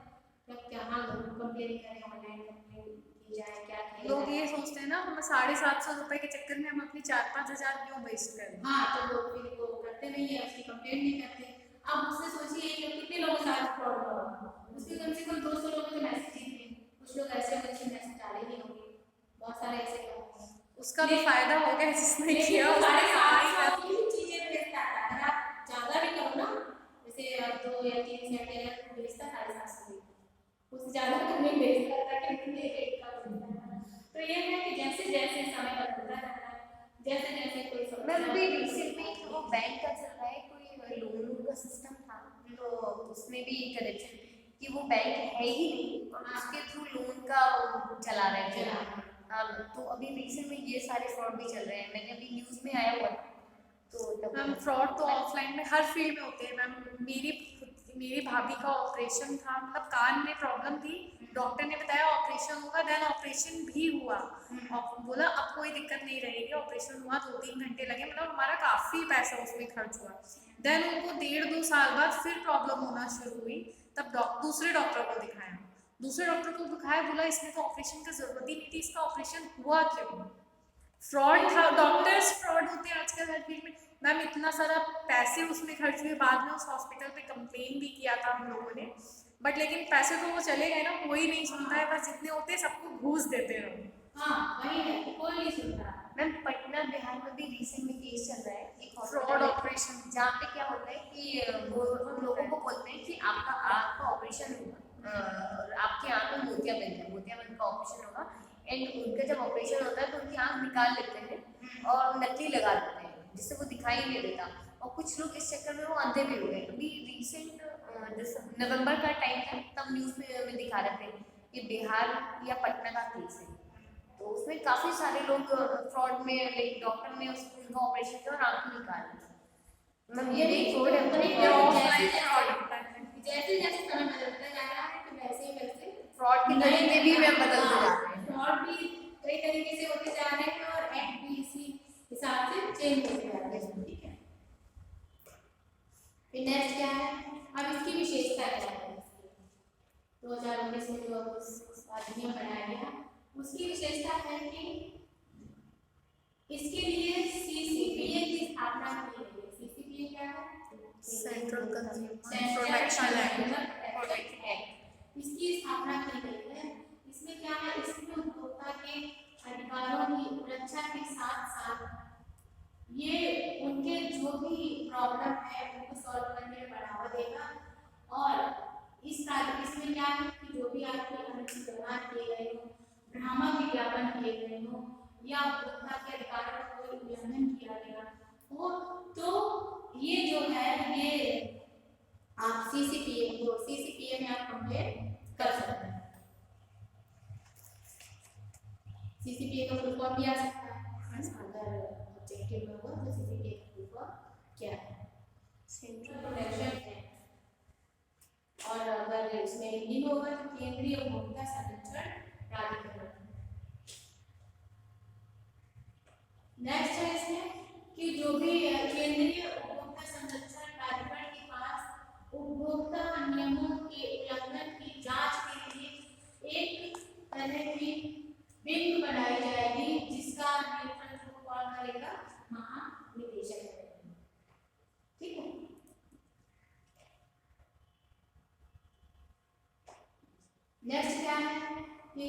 तब क्या हाँ कंप्लेन करें, ऑनलाइन कंप्लेन की जाए, क्या किया लोग ये सोचते हैं ना हम 750 रुपए के चक्कर में हम अपनी 4-5 हजार क्यों वेस्ट करें। हाँ तो लोग फिर वो करते नहीं है, उसकी कंप्लेंट नहीं करते। अब उससे सोचिए कि कितने लोगों के साथ फ्रॉड हुआ, उसके कम से कम 200 लोगों के मैसेज ही थे, कुछ लोग ऐसे मैसेज डाले ही होंगे, बहुत सारे ऐसे लोग हैं, उसका भी फायदा हो गया जिसने किया सारे चीजें भेजता था। अगर आप ज़्यादा भी करो ना, जैसे 2 या उससे ज़्यादा तो नहीं भेज सकता कि इतने रेट का मिलता है। तो ये है कि जैसे जैसे समय बदलता रहता है, जैसे जैसे कोई मैम समस्या अभी रिसेंट में वो बैंक का चल रहा है, कोई लोन का सिस्टम था, तो उसमें भी करेक्शन कि वो बैंक है ही नहीं और उसके थ्रू लोन का वो चला रहे थे। हाँ, तो अभी रिसेंट में ये सारे फ्रॉड भी चल रहे हैं, मैंने अभी न्यूज़ में आया हुआ था। तो तब मैम फ्रॉड तो ऑफलाइन में हर फील्ड में होते हैं मैम। मेरी भाभी का ऑपरेशन था, मतलब कान में प्रॉब्लम थी, डॉक्टर ने बताया ऑपरेशन होगा, देन ऑपरेशन भी हुआ और बोला अब कोई दिक्कत नहीं रहेगी। ऑपरेशन हुआ, 2-3 घंटे लगे, मतलब हमारा काफ़ी पैसा उसमें खर्च हुआ। देन उनको 1.5-2 साल बाद फिर प्रॉब्लम होना शुरू हुई, तब दूसरे डॉक्टर को दिखाया। दूसरे डॉक्टर को दिखाया, बोला इसमें तो ऑपरेशन की जरूरत ही नहीं थी, इसका ऑपरेशन हुआ क्यों? फ्रॉड था, डॉक्टर्स फ्रॉड होते हैं आजकल हर फील्ड में। मैम इतना सारा पैसे उसमें खर्च हुए, बाद में उस हॉस्पिटल पे कंप्लेन भी किया था हम लोगों ने, बट लेकिन पैसे तो वो चले गए ना, कोई नहीं सुनता है, बस जितने होते हैं सबको घूस देते हैं। हाँ वही है, कोई नहीं सुनता। मैम पटना बिहार में भी रिसेंट में केस चल रहा है, एक फ्रॉड ऑपरेशन जहाँ पे क्या होता है कि वो हम लोगों को बोलते हैं कि आपका ऑपरेशन होगा और आपकी आँख में मोतियाबिंद का ऑपरेशन होगा, एंड उनका जब ऑपरेशन होता है तो उनकी आँख निकाल लेते हैं और नकली लगा देते हैं जिससे वो दिखाई नहीं देता, और कुछ लोग इस चक्कर में वो अंधे भी हो गए। अभी रिसेंट नवंबर का टाइम था, तब न्यूज़ में दिखा रहे थे कि बिहार या पटना का केस है, तो उसमें काफी सारे लोग फ्रॉड में, लाइक डॉक्टर ने उनका ऑपरेशन किया और आंख निकाल ली। मतलब ये भी फ्रॉड है, जैसे जैसे समय बदलता जा रहा है तो वैसे फ्रॉड के तरीके भी मैं बदलते जा रहे हैं। फ्रॉड भी कई तरीके से होते जा रहे हैं और एक्ट भी इसी हिसाब से चेंज होते जा रहे हैं। ठीक है, फिर नेक्स्ट क्या है, अब इसकी विशेषता क्या है? 2019 में जो अधिनियम बनाया गया उसकी विशेषता है कि इसके लिए सीसीपीए की स्थापना की गई है। सीसीपीए क्या है? Central consumer protection protection act, इसकी स्थापना की गई है। इसमें क्या है, इसमें उपभोक्ता के अधिकारों की रक्षा के साथ साथ ये उनके जो भी प्रॉब्लम है उनको सॉल्व करने में बढ़ावा देगा, और इसमें क्या है कि जो भी आपके अनुचित व्यवहार किए गए हो, भ्रामक विज्ञापन किए गए हो या उपभोक्ता के अधिकारों का कोई उल्लंघन किया गया हो, तो ये जो है ये आप सीसीपीए में आप कंप्लेंट कर सकते हैं। सीसीपीए का फुल फॉर्म भी आ सकता है, अगर ऑब्जेक्टिव में हो तो सीसीपीए का फुल फॉर्म क्या है? Central protection act. और अगर इसमें हिंदी में होगा तो केंद्रीय उपभोक्ता संरक्षण प्राधिकरण। नेक्स्ट है इसमें कि जो भी केंद्रीय उपभोक्ता संरक्षण प्राधिकरण के पास उपभोक्ता नियमों के उल्लंघन की जांच के लिए एक तरह की विंग बनाई जाएगी जिसका नेतृत्व कौन करेगा? महानिदेशक करेगा। ठीक है, नेक्स्ट क्या है कि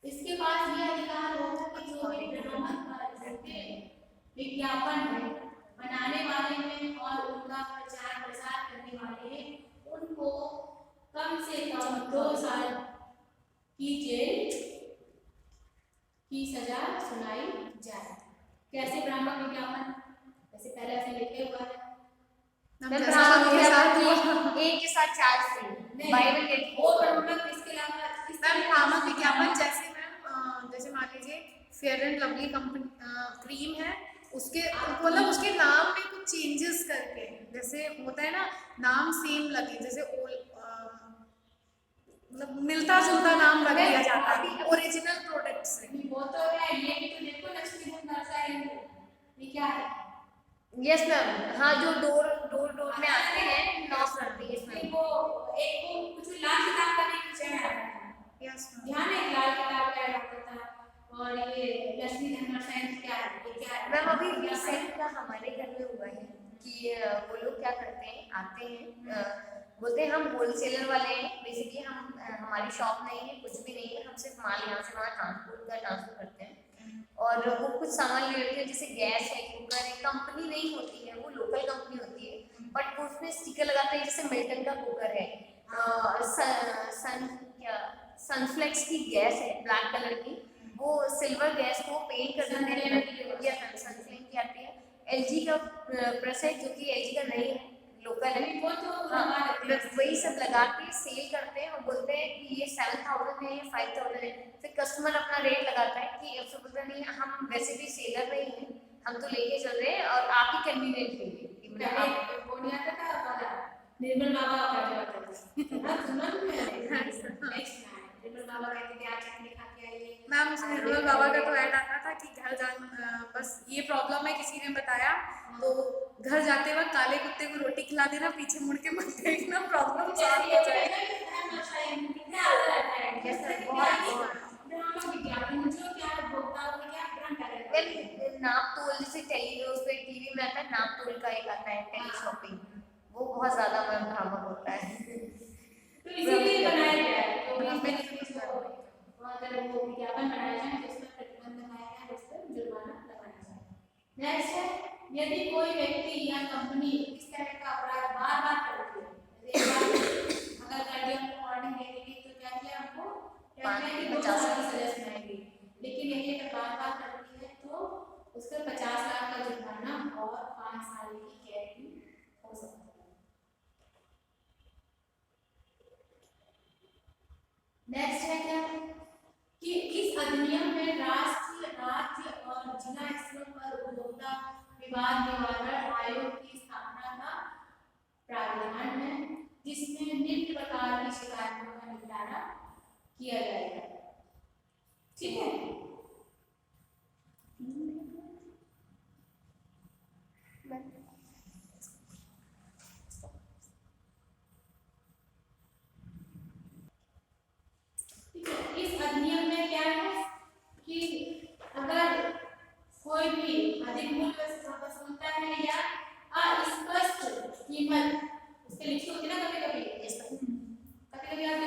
इसके पास यह अधिकार होगा कि जो भी भ्रामक विज्ञापन बनाने वाले हैं और उनका प्रचार प्रसार करने वाले हैं उनको कम से कम 2 साल की जेल की सजा सुनाई जाए। कैसे भ्रामक विज्ञापन? वैसे पहले ऐसे लिखे हुआ है, एक के साथ 4 फ्री, बाय वन गेट वो भ्रामक। इसके अलावा मैम भ्रामक विज्ञापन जैसे मैम जैसे मान लीजिए fair and lovely company cream है, उसके मतलब उसके नाम में कुछ चेंजेस करके, जैसे होता है ना नाम सेम लगे, जैसे मतलब मिलता जुलता नाम रख दिया जाता है ओरिजिनल प्रोडक्ट से। वो तो है, ये भी तो देखो लक्ष्मीधन नर्सरी, ये क्या है? यस मैम, हाँ जो डोर में आते हैं 9 करते हैं इसमें। वो एक वो कुछ लाल किताब का भी कुछ है, यस मैम, ध्यान है, लाल किताब का आता था। और ये लक्ष्मीधन नर्सरी क्या है? ये क्या है मैम? अभी रिसेंट का हमारे घर में हुआ है कि वो लोग क्या करते हैं, आते हैं बोलते हैं हम होलसेलर वाले हैं, बेसिकली हम हमारी शॉप नहीं है, कुछ भी नहीं है, हम सिर्फ माल यहाँ से वहाँ ट्रांसफर करते हैं, और वो कुछ सामान ले लेते हैं, जैसे गैस है, कुकर है, कंपनी नहीं होती है, वो लोकल कंपनी होती है, बट वो उसमें स्टिकर लगाते हैं, जैसे मिल्टन का कुकर है, सनफ्लेक्स की गैस है ब्लैक कलर की, वो सिल्वर गैस को पेंट कर देते हैं, या सनफ्लेम की आती है। एलजी का प्रेस है जो कि एलजी का नहीं है, लोकल है, वो तो हाँ, वही सब लगा के सेल करते हैं और बोलते हैं कि ये 7000 है, ये 5000 है। फिर कस्टमर अपना रेट लगाता है कि फिर बोलते नहीं, हम वैसे भी सेलर नहीं है, हम तो लेके चल रहे हैं और आप ही कन्वीनियंट के लिए कि मतलब आप वो नहीं आता था वाला निर्मल बाबा का जो आता था हाँ सुना नहीं निर्मल बाबा कहते थे आज चटनी खा के आइए मैम उस निर्मल बाबा का तो ऐड आता था कि घर बस ये प्रॉब्लम है, किसी ने बताया तो घर जाते वक्त काले कुत्ते को रोटी खिला देना, पीछे मुड़ के मत देखना, प्रॉब्लम सॉल्व हो जाएगी। नाप तोल, जैसे टेलीविजन पे टीवी में आता है नाप तोल का एक आता है टेली शॉपिंग, वो बहुत ज्यादा भ्रामक होता है, तो इसीलिए बनाया गया है। तो मैंने अगर वो विज्ञापन बनाया जाए तो उसमें प्रतिबंध लगाया गया है, उस पर जुर्माना लगाना चाहिए। नेक्स्ट है, यदि कोई व्यक्ति या कंपनी इस तरह का अपराध बार बार करती है, अगर कर दिया हमको वार्निंग दे देगी तो क्या किया हमको 2 साल की सजा सुनाएगी, लेकिन यदि अगर बार बार करती है तो उसका 50 लाख का जुर्माना और 5 साल की कैद भी हो सकती है। नेक्स्ट है क्या कि इस अधिनियम में राज्य और जिला स्तरों पर उपभोक्ता विवाद निवारण आयोग की स्थापना का प्रावधान है, जिसमें निम्न प्रकार की शिकायतों का निपटारा किया जाएगा। ठीक है, इस अधिनियम में क्या है कि अगर कोई भी अधिक मूल्य वसूलता है या अस्पष्ट कीमत उसके लिखी होती है ना, कभी आप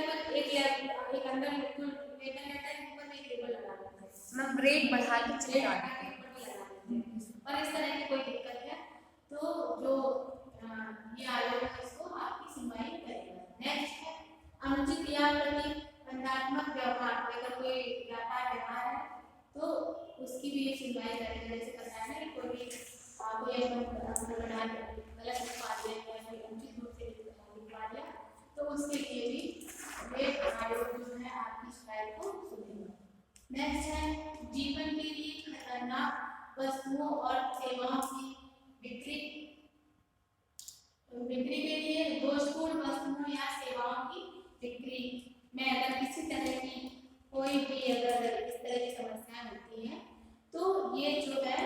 एक अंदर लेबल रहता है, ऊपर एक लेबल लगा देते हैं, हम रेट बढ़ा के चिपका देते और इस तरह की कोई दिक्कत है तो जो ये आयोग है इसको आपकी सुनवाई करेगा। नेक्स्ट है अनुचित या प्रतिबंधात्मक व्यवहार, अगर कोई व्यापार व्यवहार है तो उसकी भी एक सुनवाई करेगा। जैसे बताया ना कि कोई भी गलत लिखवा दिया या फिर अनुचित रूप से लिखवा दिया तो उसके लिए भी ये आयोग जो है आपकी शिकायत को सुनेगा। नेक्स्ट है जीवन के लिए खतरनाक वस्तुओं और सेवाओं की बिक्री के लिए दोषपूर्ण वस्तुओं या सेवाओं की बिक्री में अगर किसी तरह की कोई भी अगर इस तरह की समस्याएं होती हैं तो ये जो है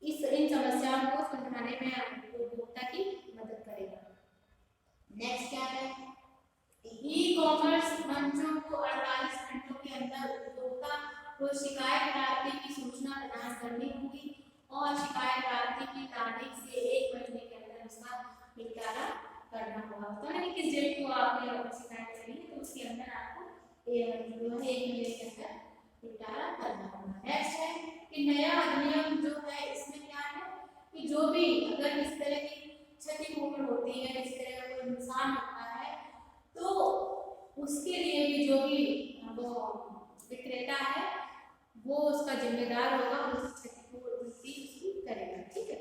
इन समस्याओं को सुलझाने में उपभोक्ता की मदद करेगा। नेक्स्ट क्या है, ई कॉमर्स मंचों को 48 घंटों के अंदर उपभोक्ता को शिकायत प्राप्ति की सूचना प्रदान करनी होगी और शिकायत प्राप्ति की तारीख से 1 महीने के अंदर उसका निपटारा करना होगा। तो यानी किस डेट को आपने शिकायत करी है तो उसके अंदर आपको 1 महीने के अंदर निपटारा करना होगा। नेक्स्ट है कि नया अधिनियम जो है इसमें क्या है कि जो भी अगर इस तरह की क्षतिपूर्ति होती है, इस तरह का कोई नुकसान होता है तो उसके लिए भी जो भी वो विक्रेता है वो उसका जिम्मेदार होगा और उसकी क्षतिपूर्ति उसकी करेगा। ठीक है,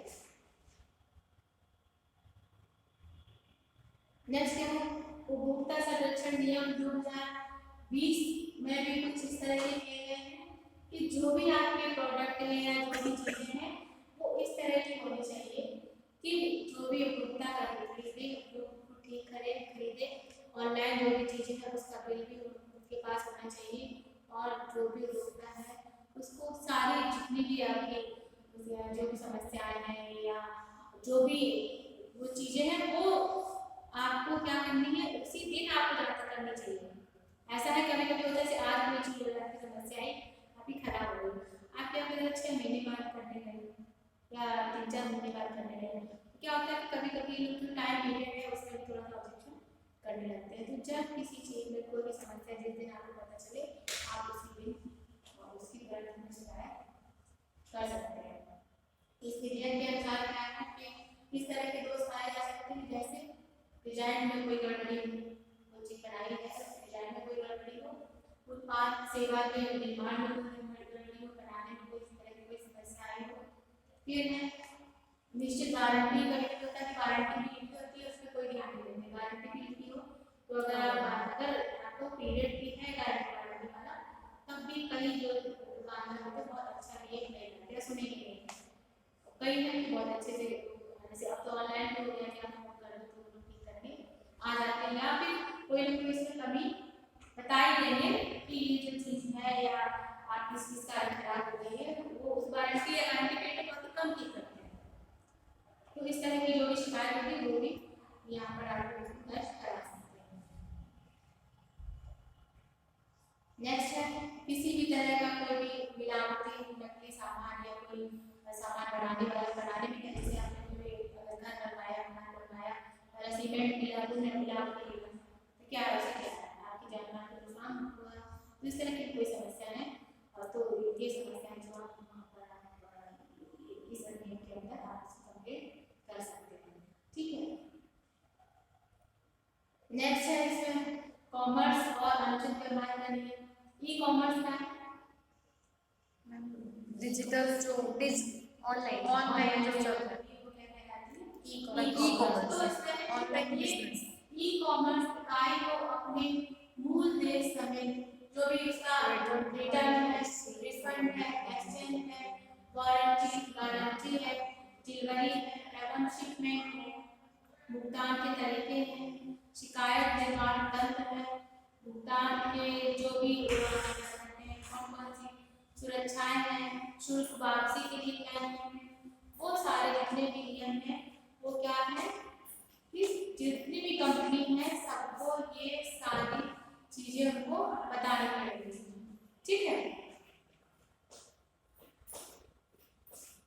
नेक्स्ट क्या है उपभोक्ता संरक्षण नियम 2020 में भी कुछ इस तरह के किए गए हैं कि जो भी आपके प्रोडक्ट हैं या जो भी चीजें हैं वो इस तरह की होनी चाहिए कि जो भी उपभोक्ता खरीदे ठीक खरीदे ऑनलाइन जो भी चीजें हैं उसका बिल भी उनके पास होना चाहिए और जो भी उपभोक्ता है उसको सारी जितनी भी आपकी जो भी समस्याएं हैं या जो भी वो चीजें हैं वो आपको क्या करनी है उसी दिन आपको जांच करनी चाहिए। ऐसा है कभी कभी होता है आज कोई चीज हो जाती समस्या आई आपकी खराब हो गई, आप क्या करें 6 महीने बाद करने लगे या 3-4 महीने बाद करने लगे, क्या होता है कभी कभी लोग टाइम पीरियड है उसमें थोड़ा सा ऑब्जेक्शन करने लगते हैं। तो जब किसी चीज में कोई भी समस्या जिस दिन आपको पता चले आप उसी दिन उसकी तुरंत में शिकायत कर सकते हैं। इस विधेयक के अनुसार क्या है कि इस तरह के 2 डिजाइन में कोई गड़बड़ी हो, कोई चीज बनाई है डिजाइन में कोई गड़बड़ी हो, उत्पाद सेवा के निर्माण में कोई गड़बड़ी हो, बनाने में कोई तरह की कोई समस्या आई हो। फिर है निश्चित वारंटी का भी होता है, वारंटी भी लिखी होती है, उसमें कोई ध्यान नहीं देते, वारंटी भी लिखी हो तो अगर आपको पीरियड भी है गारंटी वाला, तब भी कई जो दुकानदार होते हैं बहुत अच्छा बिहेव नहीं करते या सुनेंगे नहीं, कई है कि बहुत अच्छे से, जैसे अब तो ऑनलाइन भी हो गया कि आप फोन कर दो तो वो ठीक करके आ जाते हैं, या फिर कोई ना कोई इसमें कमी बता ही देंगे कि ये जो चीज़ है या आप किस चीज़ का खराब हो गई है, वो उस वारंटी या गारंटी पीरियड बहुत कम ठीक करते हैं। तो इस तरह की जो भी शिकायत होगी वो भी यहाँ पर आप दर्ज करा सकते हैं। नेक्स्ट है किसी भी तरह का कोई भी मिलावटी नकली सामान या कोई सामान बनाने में जैसे आपने कोई अगर घर बनवाया मकान बनवाया और सीमेंट मिला उसमें मिलावटी मिला तो क्या ऐसा क्या है आपकी जान माल को नुकसान हुआ, तो इस तरह की कोई समस्या है और तो ये समस्या है जो आप वहाँ पर इस अधिनियम के अंदर आप कंप्लेंट कर सकते हैं। ठीक है, नेक्स्ट है इसमें कॉमर्स और अनुचित व्यवहार का नियम। ई कॉमर्स का डिजिटल जो ऑनलाइन जो चल रहा है ई कॉमर्स तो इसमें ऑनलाइन बिजनेस, ई कॉमर्स इकाई को अपने मूल देश समेत जो भी उसका रिटर्न है, रिफंड है, एक्सचेंज है, गारंटी है, डिलीवरी है एवं शिपमेंट है, भुगतान के तरीके हैं, शिकायत निर्माण तंत्र है, भुगतान के जो भी कौन कौन सी सुरक्षाएं हैं, शुल्क वापसी के लिए क्या है, वो सारे जितने भी नियम हैं वो क्या है कि जितनी भी कंपनी है सबको ये सारी चीजें उनको बतानी पड़ेगी। ठीक है,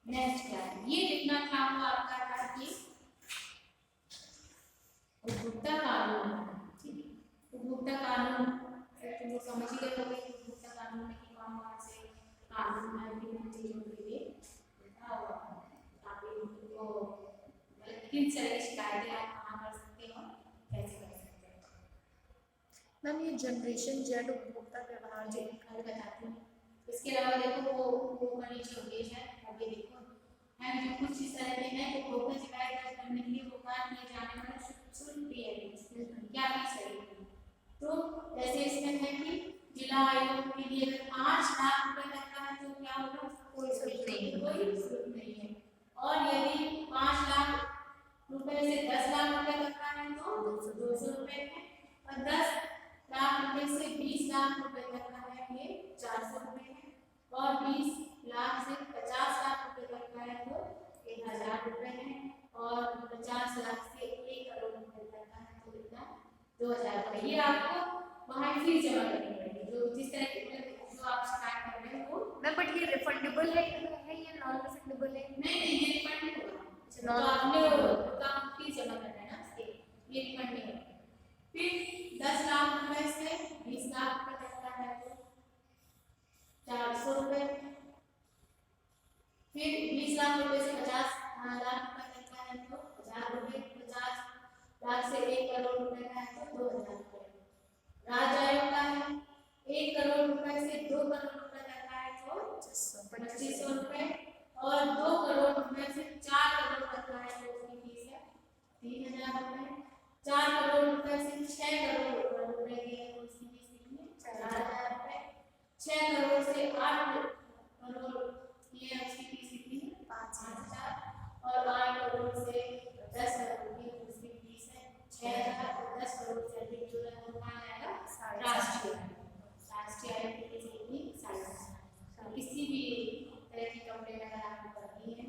नेक्स्ट क्या है, ये जितना था वो आपका था कि उपभोक्ता कानून। ठीक है, उपभोक्ता कानून तुम लोग समझ ही गए होंगे उपभोक्ता कानून में कि कौन कौन से कानून है विभिन्न चीजों के लिए आप इनको किन तरह की शिकायतें आप कहाँ कर सकते हो, कैसे कर सकते हो। मैम ये जनरेशन जेड उपभोक्ता व्यवहार जो मैं बताती हूँ, इसके अलावा देखो वो नीचे उद्देश है, आगे देखो है जो कुछ इस तरह के हैं उपभोक्ता शिकायत दर्ज करने के लिए भुगतान किए जाने वाला शुल्क भी है, क्या फीस लगेगी। तो जैसे इसमें है कि जिला आयोग के लिए अगर 5 लाख रुपए तक का है तो क्या होगा, कोई शुल्क नहीं है, और यदि 5 लाख रुपए से 10 लाख रुपए तक का है तो 200 रुपए है, और 10 लाख रुपए से 20 लाख रुपए तक का है ये 400 रुपए है, और 20 लाख से 50 लाख रुपए तक का है तो 1000 रुपए है, और 50 लाख से 1 करोड़ रुपए तक का है तो कितना 2000 रुपए। ये आपको वहाँ फीस जमा करनी पड़ेगी जो जिस तरह की जो आप शिकायत कर रहे हैं वो। मैम बट ये रिफंडेबल है या नॉन रिफंडेबल है? नहीं ये रिफंड नहीं होगा, तो आपने काम फीस जमा करना है ना इसके, ये रिफंड नहीं होगा। फिर 10 लाख रुपए से 20 लाख रुपए तक का है तो 400 रुपए, फिर 20 लाख रुपए से 50 लाख रुपए तक का है तो 1000 रुपए, 50 लाख से 1 करोड़ रुपए का है तो 2000 रुपए। राज्य आयोग का है 1 करोड़ रुपए से 2 करोड़ रुपए तक का है तो 2500 रुपए, और 2 करोड़ रुपए से 4 करोड़ तक का है तो उसकी फीस है 3000 रुपए, 4 करोड़ रुपए से 6 करोड़ रुपए की है तो उसकी फीस कितनी 4000 रुपए, 6 करोड़ से 8 करोड़ ये उसकी फीस कितनी है 5000, और 8 करोड़ से 10 करोड़ की उसकी फीस है 6000, और 10 करोड़ से अधिक जो है वो कहाँ आएगा राष्ट्रीय आयोग की फीस कितनी 6000। किसी भी तरह की कंप्लेंट अगर आपको करनी है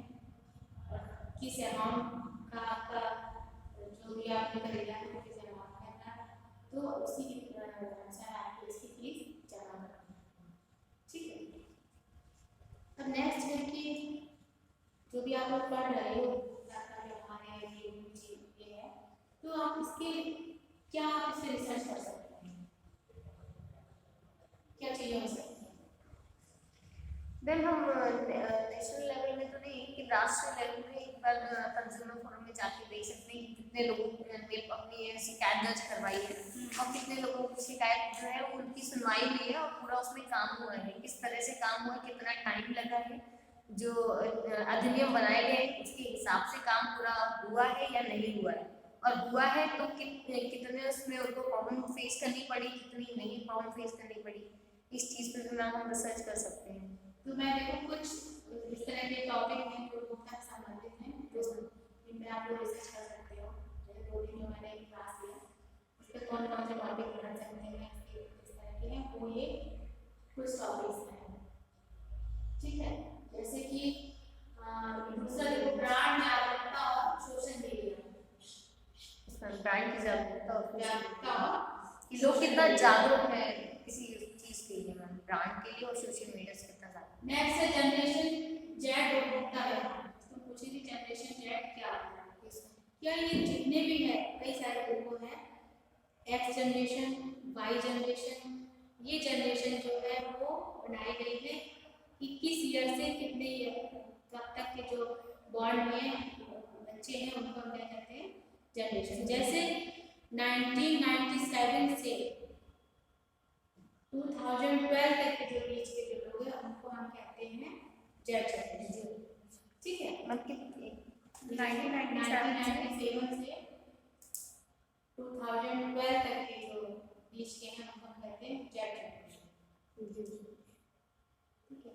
और किस अमाउंट का आपका जो भी आपने खरीदा है किस अमाउंट का था तो उसी की अनुसार आपको इसकी फीस जमा करनी है। ठीक है, अब नेक्स्ट है कि जो भी आप लोग पढ़ रहे हो हमारे ये है तो आप इसके क्या आप इससे रिसर्च कर सकते हैं, क्या चीज़ें हो सकती हैं। मैम हम नेशनल लेवल में तो नहीं कि राष्ट्रीय लेवल में एक बार कंज्यूमर फोरम में जाके देख सकते हैं कितने लोगों ने अपनी शिकायत दर्ज करवाई है और कितने लोगों की शिकायत जो है वो उनकी सुनवाई हुई है और पूरा उसमें काम हुआ है, किस तरह से काम हुआ है, कितना टाइम लगा है, जो अधिनियम बनाए गए उसके हिसाब से काम पूरा हुआ है या नहीं हुआ है, और हुआ है तो कितने उसमें उनको प्रॉब्लम फेस करनी पड़ी, कितनी नहीं प्रॉब्लम फेस करनी पड़ी, इस चीज़ पे भी मैम हम रिसर्च कर सकते हैं। तो मैं देखो कुछ इस तरह के टॉपिक हैं जो उपभोक्ता से संबंधित हैं, जो इन पे आप लोग रिसर्च कर सकते हो। जैसे 2 दिन जो मैंने एक क्लास लिया उस पर कौन कौन से टॉपिक पढ़ सकते हैं इस तरह के हैं, वो ये कुछ टॉपिक्स हैं, ठीक है। जैसे कि दूसरा देखो ब्रांड जागरूकता और सोशल मीडिया, ब्रांड की जागरूकता और कि लोग कितना जागरूक है किसी चीज़ के लिए मैम, ब्रांड के लिए और सोशल मीडिया से कितना जागरूक। नेक्स्ट है जनरेशन जेड उपभोक्ता व्यवहार। तो पूछी थी जनरेशन जेड क्या होता है, क्या ये जितने भी है कई सारे लोग हैं, एक्स जनरेशन, वाई जनरेशन, ये जनरेशन जो है वो बनाई गई है 21 ईयर से कितने ईयर कब तक के जो बॉन्ड में बच्चे हैं उनको हम क्या कहते हैं जनरेशन। जैसे 1997 से 2012 तक के जो बीच के जो लोग हैं उनको हम कहते हैं जेड जनरेशन, ठीक है। मतलब 1997 से 2012 तक के जो बीच के हैं उनको हम कहते हैं जेड जनरेशन, ठीक है।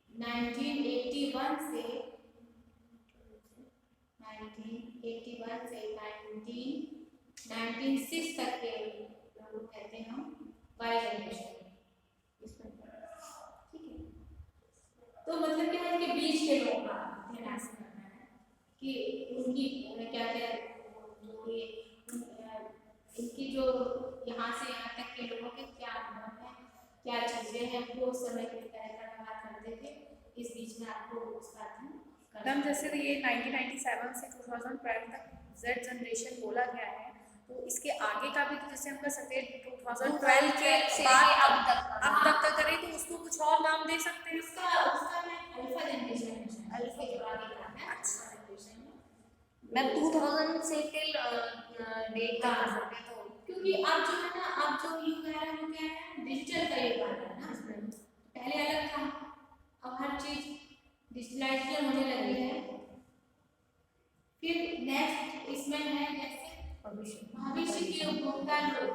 1981 से 1996 तक के लोगों को कहते हैं हम वाई जनरेशन, ठीक है। तो मतलब क्या है कि बीच के लोगों का ध्यान से करना है कि उनकी क्या क्या जो ये इनकी जो यहाँ से यहाँ तक के लोगों के क्या अनुभव है, क्या चीज़ें हैं, वो उस समय किस तरह का व्यवहार करते थे, इस बीच में आपको उसका अध्ययन करना मैम जैसे ये 1997 से 2012 तक जेड जनरेशन बोला गया है, तो इसके आगे का भी तो जैसे हम कर सकते हैं 2012 के से बाद अब तक का करें तो उसको कुछ और नाम दे सकते हैं। उसका मैं अल्फा जनरेशन है, अल्फा जो आगे का है अच्छा जनरेशन है। मैं 2000 से टिल डेट का कर सकते हैं, तो क्योंकि अब जो है ना, अब जो युग है वो क्या है, डिजिटल का युग आ रहा है ना, पहले अलग था, अब हर चीज डिजिटलाइजेशन होने लगी है। फिर नेक्स्ट इसमें है जैसे भविष्य की उपभोक्ता लोग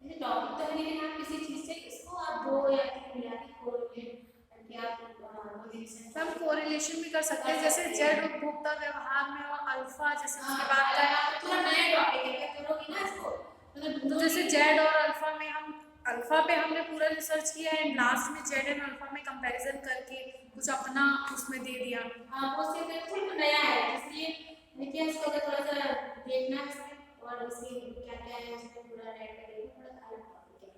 जैसे टॉपिक तो है, लेकिन आप किसी चीज से इसको आप 2 या 3 मिला के कोरिलेट करके आप हम कोरिलेशन भी कर सकते हैं, जैसे जेड उपभोक्ता व्यवहार में और अल्फा जैसे उसके बाद का है, थोड़ा नया टॉपिक है, क्या करोगी ना इसको, तो जैसे जेड और अल्फा में हम अल्फा पे हमने पूरा रिसर्च किया है, लास्ट में जेड एंड अल्फा में कंपैरिजन करके कुछ अपना उसमें दे दिया। हाँ वो से बिल्कुल नया है, इसलिए देखिए इसको अगर थोड़ा सा देखना है इसमें और इसकी क्या क्या है उसमें पूरा रेड करेंगे, थोड़ा सा अलग टॉपिक है।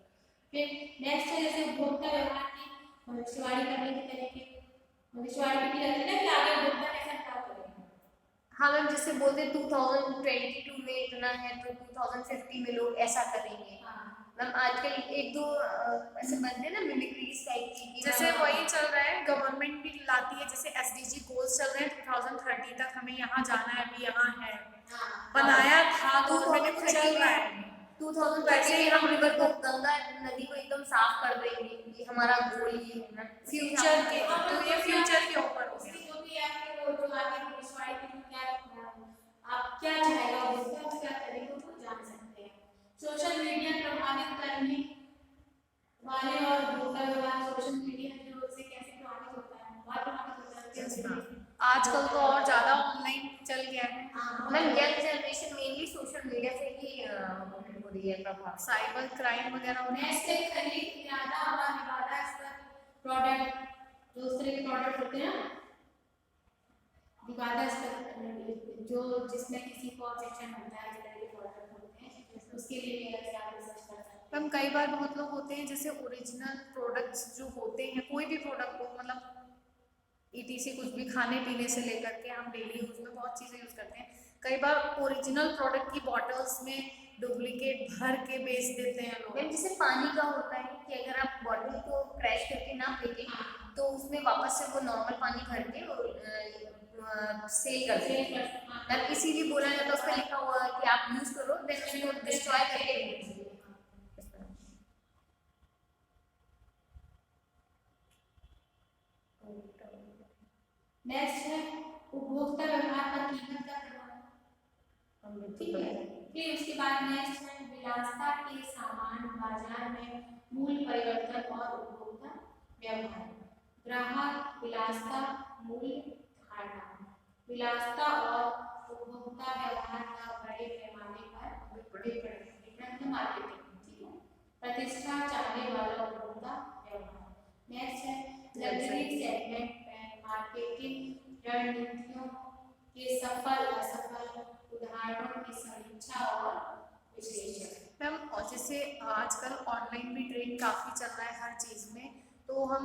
फिर नेक्स्ट है जैसे उपभोक्ता व्यवहार की भविष्यवाणी करने के तरीके, भविष्यवाणी की जाती है ना कि आगे उपभोक्ता कैसा बर्ताव करेगा। हाँ मैम जैसे बोलते 2022 में इतना है तो 2050 में लोग ऐसा करेंगे। मैम आजकल 1-2 ऐसे बनते हैं ना मिमिक्रीज टाइप की, जैसे वही चल रहा है, गवर्नमेंट भी लाती है, जैसे SDG गोल्स चल रहे हैं 2030 तक हमें यहाँ जाना है, अभी यहाँ है बनाया था गवर्नमेंट ने, चल रहा है 2030 में हम रिवर को गंगा नदी को एकदम साफ कर देंगे, ये हमारा गोल ही है ना फ्यूचर के, तो ये फ्यूचर के ऊपर हो गया। जो भी आपके वो जो आगे भविष्यवाणी की क्या आप क्या चाहेगा उसका क्या करेंगे वो जान सकते हैं। सोशल मीडिया प्रभावित करने वाले और उपभोक्ता व्यवहार, सोशल मीडिया जो से कैसे प्रभावित होता है, बहुत प्रभावित होता है आजकल तो और ज्यादा ऑनलाइन चल गया है। Ma'am young generation mainly social media से ही हो रही है प्रभाव, साइबर क्राइम वगैरह होने नेक्स्ट है खरीद इरादा और विवादास्पद प्रोडक्ट, जो उस तरह के प्रोडक्ट होते हैं ना विवादास्पद, जो जिसमें किसी को ऑब्जेक्शन होता है, इस तरह के प्रोडक्ट होते हैं, उसके लिए भी अगर आप रिसर्च कर सकते हैं। हम कई बार बहुत लोग होते हैं जैसे ओरिजिनल प्रोडक्ट्स जो होते हैं, कोई भी प्रोडक्ट हो, मतलब ETC कुछ भी खाने पीने से लेकर के हम डेली यूज में बहुत चीज़ें यूज करते हैं, कई बार ओरिजिनल प्रोडक्ट की बॉटल्स में डुप्लीकेट भर के बेच देते हैं लोग। मैम जैसे पानी का होता है कि अगर आप बॉटल को क्रैश करके ना फेंकें तो उसमें वापस से वो नॉर्मल पानी भर के और सेल कर सकते हैं। मतलब इसीलिए बोला जाता है, उस पर लिखा हुआ है कि आप यूज करो, देन उसको डिस्ट्रॉय करके बेच दीजिए। नेक्स्ट है उपभोक्ता व्यवहार पर कीमत का प्रभाव। ठीक है, फिर उसके बाद नेक्स्ट है विलासिता के सामान बाजार में मूल्य परिवर्तन और उपभोक्ता व्यवहार। ग्राहक विलासिता मूल्य धारणा, विलासिता और उपभोक्ता व्यवहार का बड़े पैमाने पर विपणन मार्केटिंग। ठीक है, प्रतिष्ठा चाहने वाला उपभोक्ता व्यवहार। नेक्स्ट है लग्जरी सेगमेंट में मार्केटिंग रणनीतियों के सफल असफल उदाहरणों की समीक्षा और विश्लेषण। मैम, और जैसे आजकल ऑनलाइन भी ट्रेंड काफ़ी चल रहा है हर चीज़ में, तो हम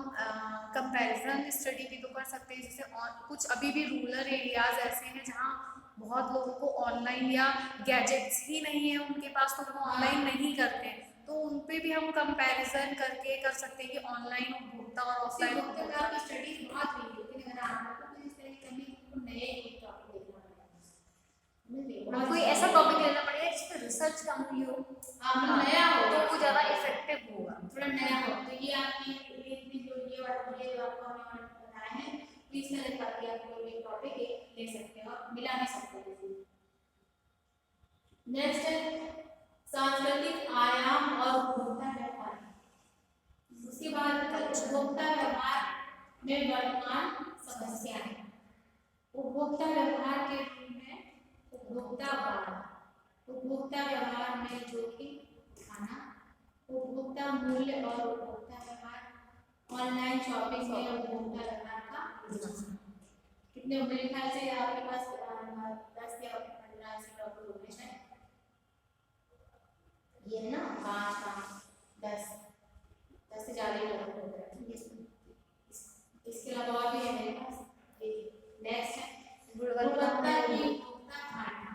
कंपैरिजन स्टडी भी तो कर सकते हैं। जैसे कुछ अभी भी रूरल एरियाज ऐसे हैं जहाँ बहुत लोगों को ऑनलाइन या गैजेट्स ही नहीं है उनके पास, तो वो ऑनलाइन नहीं करते हैं, तो उन पे भी हम कंपैरिजन करके कर सकते हैं कि ऑनलाइन उपभोक्ता और ऑफलाइन उपभोक्ता की स्टडीज बहुत हुई, लेकिन अगर आप लोगों को इस तरह की कमी तो नए एक टॉपिक देखना पड़ेगा, कोई ऐसा टॉपिक लेना पड़ेगा जिस पे रिसर्च कम हुई हो, नया हो तो वो ज़्यादा इफेक्टिव होगा, थोड़ा नया हो। तो ये आपकी ये आपको हमने बताया है, प्लीज मेरे ताकि आप लोग ये टॉपिक ले सकते हैं और मिला भी सकते हैं। नेक्स्ट है सांस्कृतिक आयाम और उपभोक्ता व्यवहार। उसके बाद उपभोक्ता व्यवहार में वर्तमान समस्याएं। उपभोक्ता व्यवहार के रूप में उपभोक्ता व्यवहार में जोखिम उठाना, उपभोक्ता मूल्य और उपभोक्ता व्यवहार, ऑनलाइन शॉपिंग में उपभोक्ता व्यवहार का कितने मेरे ख्याल से आपके पास 10 या 15 ऐसे टॉपिक होंगे शायद, ये ना 5 10 से ज़्यादा ही टॉपिक हो गए। इसके अलावा और भी है मेरे पास। नेक्स्ट है गुणवत्ता की उपभोक्ता धारणा।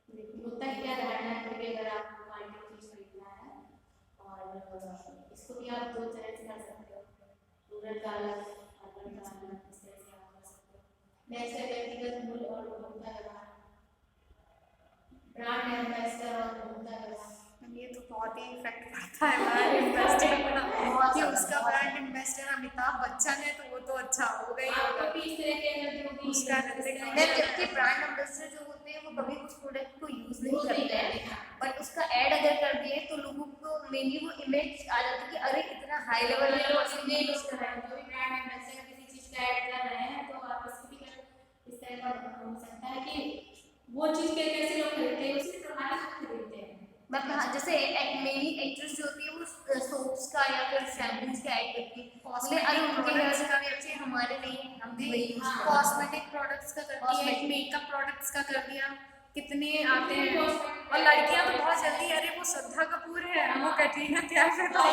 गुणवत्ता की क्या धारणा है, क्योंकि अगर आपको क्वालिटी चीज खरीदना है और इसको भी आप दो तरह से कर सकते हो, रूरल का अलग, अर्बन का अलग, इस तरह से आप कर सकते हो। नेक्स्ट है व्यक्तिगत मूल्य और उपभोक्ता व्यवहार, ब्रांड एम्बेसडर और उपभोक्ता व्यवहार। ये तो बहुत ही इफेक्ट पड़ता है ब्रांड एम्बेसडर का, कि उसका ब्रांड एम्बेसडर अमिताभ बच्चन है तो वो तो अच्छा हो गई होगा, उसका जबकि ब्रांड एम्बेसडर जो होते हैं वो कभी उस प्रोडक्ट को यूज नहीं करते हैं, बट उसका ऐड अगर कर दिए तो लोगों को मेनली वो इमेज आ जाती है कि अरे इतना हाई लेवल का पर्सन ये यूज कर रहा है। जो भी ब्रांड एम्बेसडर किसी चीज का ऐड कर रहे हैं तो आप इसको भी इस तरह का हो सकता है कि वो चीज के कैसे लोग खरीदते हैं, उसी प्रकार से खरीदते हैं। मतलब जैसे मेनली एक्ट्रेस जो होती है वो सोप्स का या फिर शैम्पूज का ऐड करती है, उसमें अरे उनके हेयर से काफी अच्छे, हमारे नहीं है, हम भी वही यूज करते हैं। कॉस्मेटिक प्रोडक्ट्स का करती है, मेकअप प्रोडक्ट्स का कर दिया, कितने आते हैं। और लड़कियां तो बहुत जल्दी, अरे वो श्रद्धा कपूर है, वो कैटरीना कैफ है, तो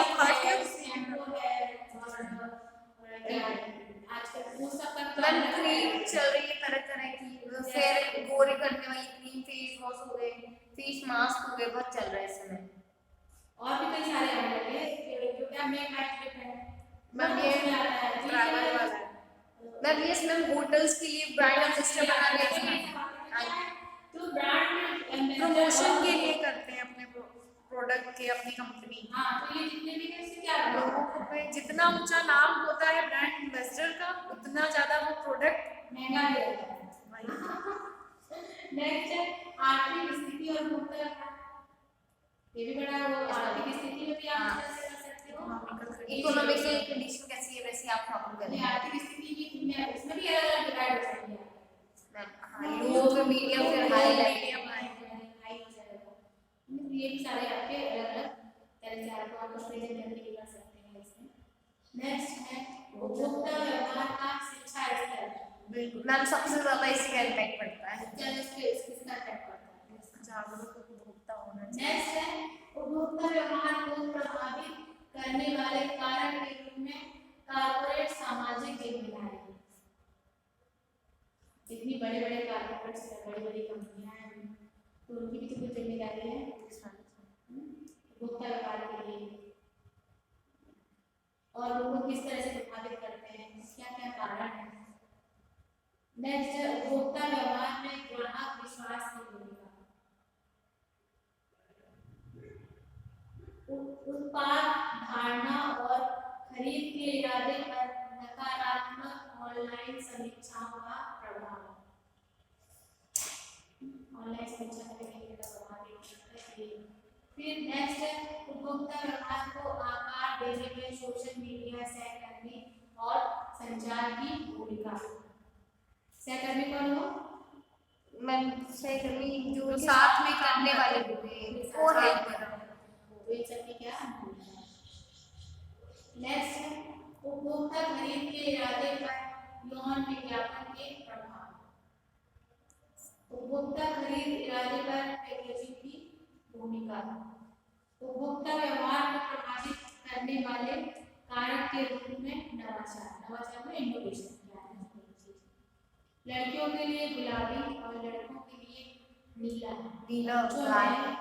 मैम क्रीम चल रही है तरह तरह की, फेयर गोरे करने वाली क्रीम, फेस वॉश हो गए, फेस मास्क हो गए, बहुत चल रहा है इस समय। और भी कई सारे आ रहे हैं जो क्या मेक एक्टिव है, मैम ये ट्रैवल वाला है। मैम यस मैम, होटल्स के लिए ब्रांड एम्बेसडर बनाने के लिए, तो ब्रांड प्रमोशन के लिए करते हैं अपने प्रोडक्ट के, अपनी कंपनी। हाँ, तो ये जितने भी हैं इससे क्या लोगों को जितना ऊंचा नाम होता है ब्रांड एम्बेसडर का, उतना ज्यादा वो प्रोडक्ट महंगा भी होता है। नेक्स्ट है आर्थिक स्थिति और उपभोक्ता, ये भी बड़ा वो आर्थिक स्थिति में भी आप कर सकते हो, इकोनॉमिकल कंडीशन कैसी है वैसे आप प्रॉब्लम करें। आर्थिक स्थिति भी इसमें भी अलग-अलग डिवाइड हो सकती है मैम लो फिर मीडियम फिर हाई, मीडियम हाई हो जाएगा। ये भी सारे आपके अलग-अलग तरह से आपको प्रेजेंट करके कर सकते हैं इसमें। नेक्स्ट है उपभोक्ता व्यवहार का शिक्षा स्तर। बिल्कुल मैम, सबसे ज्यादा इसी का इम्पैक्ट पड़ता है, इसका इम्पैक्ट पड़ता है, जागरूक उपभोक्ता होना चाहिए। नेक्स्ट है उपभोक्ता व्यवहार को प्रभावित करने वाले कारण के रूप में कॉर्पोरेट सामाजिक जिम्मेदारी। इतनी बड़े-बड़े कॉर्पोरेट्स है, बड़ी-बड़ी कंपनियां हैं, तो उनकी भी तो कुछ जिम्मेदारी है उपभोक्ता व्यवहार के लिए, और लोगों को किस तरह से प्रभावित करते हैं, क्या क्या कारण है, उत्पाद धारणा और खरीद के इरादे पर नकारात्मक ऑनलाइन समीक्षाओं का प्रभाव। ऑनलाइन समीक्षा करने का प्रभाव देखिए। फिर नेक्स्ट है उपभोक्ता व्यवहार को आकार देने में सोशल मीडिया सहकर्मी और संचार की भूमिका। सहकर्मी कौन हो? मैम सहकर्मी जो जो साथ में करने वाले होते हैं वो हेल्पर। तो इन सब की क्या भूमिका है? नेक्स्ट है उपभोक्ता खरीद के इरादे पर यौन विज्ञापन के प्रभाव। उपभोक्ता खरीद इरादे पर पैकेजिंग की भूमिका। उपभोक्ता व्यवहार को प्रभावित करने वाले कारक के रूप में नवाचार। नवाचार में इनोवेशन क्या है? लड़कियों के लिए गुलाबी और लड़कों के लिए नीला। नीला जो ब्लैक। है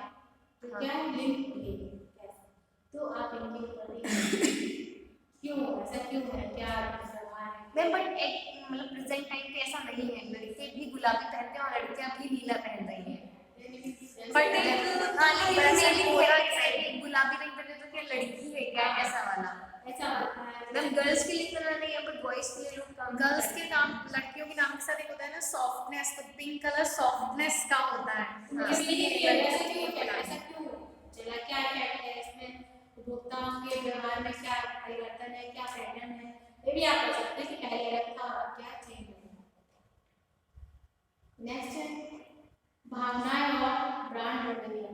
तो क्या है लिंक है। तो आप इनके ऊपर क्यों ऐसा क्यों है, क्या व्यवहार है? मैम बट एक मतलब प्रेजेंट टाइम पे ऐसा नहीं है, लड़के भी गुलाबी पहनते हैं और लड़कियां भी नीला पहन रही हैं। बट एक गुलाबी नहीं पहने तो क्या लड़की है क्या, ऐसा वाला। ऐसा होता है मैम गर्ल्स के लिए इतना नहीं है बट बॉयज के लिए लोग काम गर्ल्स के नाम, लड़कियों के नाम के साथ एक होता है ना सॉफ्टनेस, तो पिंक कलर सॉफ्टनेस का होता है। हाँ। इसलिए ऐसा क्यों चला, क्या है इसमें उपभोक्ताओं के व्यवहार में क्या परिवर्तन है, क्या पैटर्न है, ये भी आप कर सकते हैं कि पहले अलग था और क्या चेंज हुआ। नेक्स्ट है भावनाएं और ब्रांड रवैया।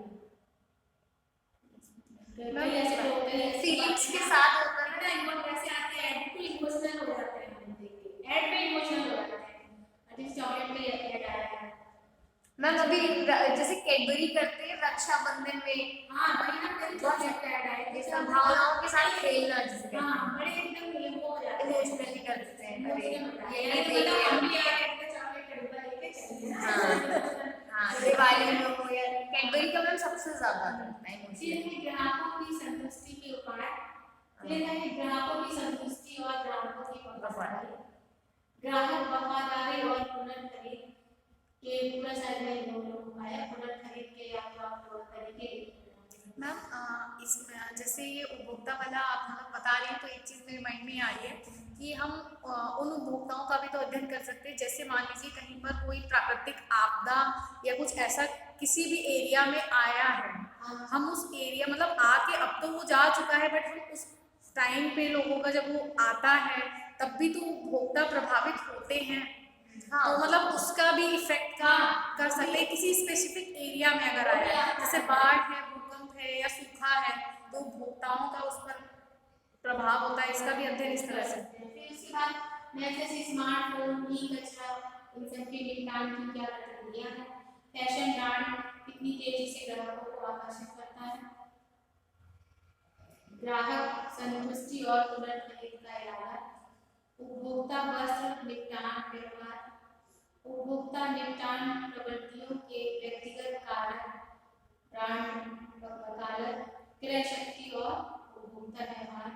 फीलिंग्स के साथ होता है ना, इमोशन कैसे आते हैं, बिल्कुल इमोशनल हो जाते हैं हम देख के, ऐड पे इमोशनल हो जाते हैं। अभी चॉकलेट पे ऐड आ रहा है मैम अभी जैसे कैडबरी करते हैं रक्षाबंधन में। हाँ वही ना, मेरे चॉकलेट पे ऐड आए थे सब भावनाओं के साथ खेलना जिसे हाँ बड़े एकदम ये हो जाते हैं, इमोशनली कर देते हैं। अरे ये ये मतलब हम भी आ गए थे चॉकलेट का डब्बा लेके चले हाँ हाँ दिवाली में हो या कैडबरी का मैम सबसे ज्यादा करता है फिर है ग्राहकों की संतुष्टि के उपाय। फिर है ग्राहकों की संतुष्टि और ग्राहकों की वफादारी। ग्राहक वफादारी और पुनर्खरीद के पूरा साइड में लोग आया पुनर्खरीद के या तो आप लोग तरीके। मैम इसमें जैसे ये उपभोक्ता वाला आप हम बता रहे हैं तो एक चीज़ मेरे माइंड में आ रही है कि हम उन उपभोक्ताओं का भी तो अध्ययन कर सकते हैं। जैसे मान लीजिए कहीं पर कोई प्राकृतिक आपदा या कुछ ऐसा किसी भी एरिया में आया है, हम उस एरिया मतलब आके अब तो वो जा चुका है बट हम उस टाइम पे लोगों का जब वो आता है तब भी तो उपभोक्ता प्रभावित होते हैं। हाँ। तो मतलब उसका भी इफेक्ट का कर सकते हैं किसी स्पेसिफिक एरिया में अगर आया है, जैसे बाढ़ है, भूकंप है या सूखा है, तो उपभोक्ताओं का उस पर प्रभाव होता है। इसका भी अध्ययन इस तरह से। फिर उसके बाद जैसे स्मार्टफोन, ई कचरा, इन सब के निपटान की क्या प्रक्रिया है। फैशन ब्रांड कितनी तेजी से ग्राहकों को आकर्षित करता है। ग्राहक संतुष्टि और पुनर्खरीद का इरादा। उपभोक्ता वस्त्र निपटान व्यवहार। उपभोक्ता निपटान प्रवृत्तियों के व्यक्तिगत कारण, ब्रांड वकालत, क्रय शक्ति और उपभोक्ता व्यवहार।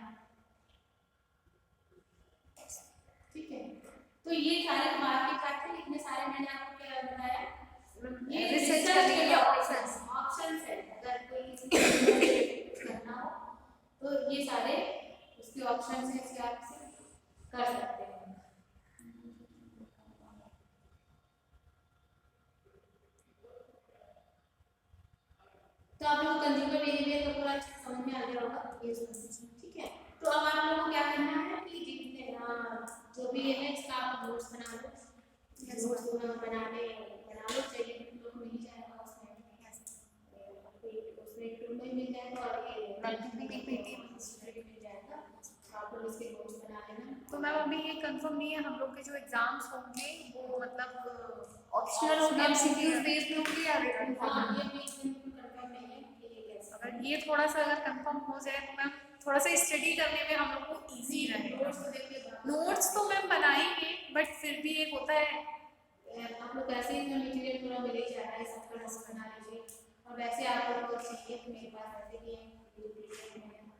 ठीक है, तो ये सारे मार्केट फैक्टर, इतने सारे मैंने आपको क्या बताया, ये रिसर्च करने के लिए ऑप्शंस है। अगर कोई किसी करना हो तो ये सारे उसके ऑप्शंस हैं, इसके आप कर सकते हैं। तो आप लोग कंज्यूमर बिहेवियर को पूरा अच्छे से समझ में आ गया होगा ये समझ। ठीक है, तो अब आप लोगों को क्या करना है कि जितने जो भी है इसका आप नोट्स बना लो। नोट्स बना लो, चाहिए तो लोग मिल जाएगा उसमें टूल में मिल जाएगा और ये पीपीटी मिल जाएगा। आप लोग इसके नोट्स बना लेना। तो मैम अभी ये कंफर्म नहीं है हम लोग के जो एग्जाम्स होंगे वो मतलब ऑप्शनल होंगे, एमसीक्यूज बेस्ड होंगे या रिटन। हाँ ये भी कंफर्म नहीं है कि ये कैसे। अगर ये थोड़ा सा अगर कंफर्म हो जाए तो मैम थोड़ा सा स्टडी करने में हम लोग को इजी रहेगा। नोट्स तो मैम बनाएंगे बट फिर भी एक होता है आप लोग ऐसे ही मटेरियल पूरा मिल ही जा रहा है, सब क्लास बना लीजिए। और वैसे आप लोग को चाहिए तो मेरे पास ऐसे भी है,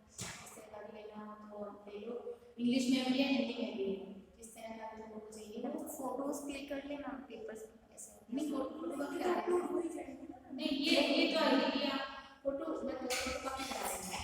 इससे कभी लेना हो तो ले लो। इंग्लिश में भी है, हिंदी में भी है, जिस तरह का आप लोगों को चाहिए। फोटोज क्लिक कर लेना पेपर से ऐसे नहीं फोटो का क्या है, नहीं ये तो ये आप फोटो मैं फोटो कॉपी करा देंगे।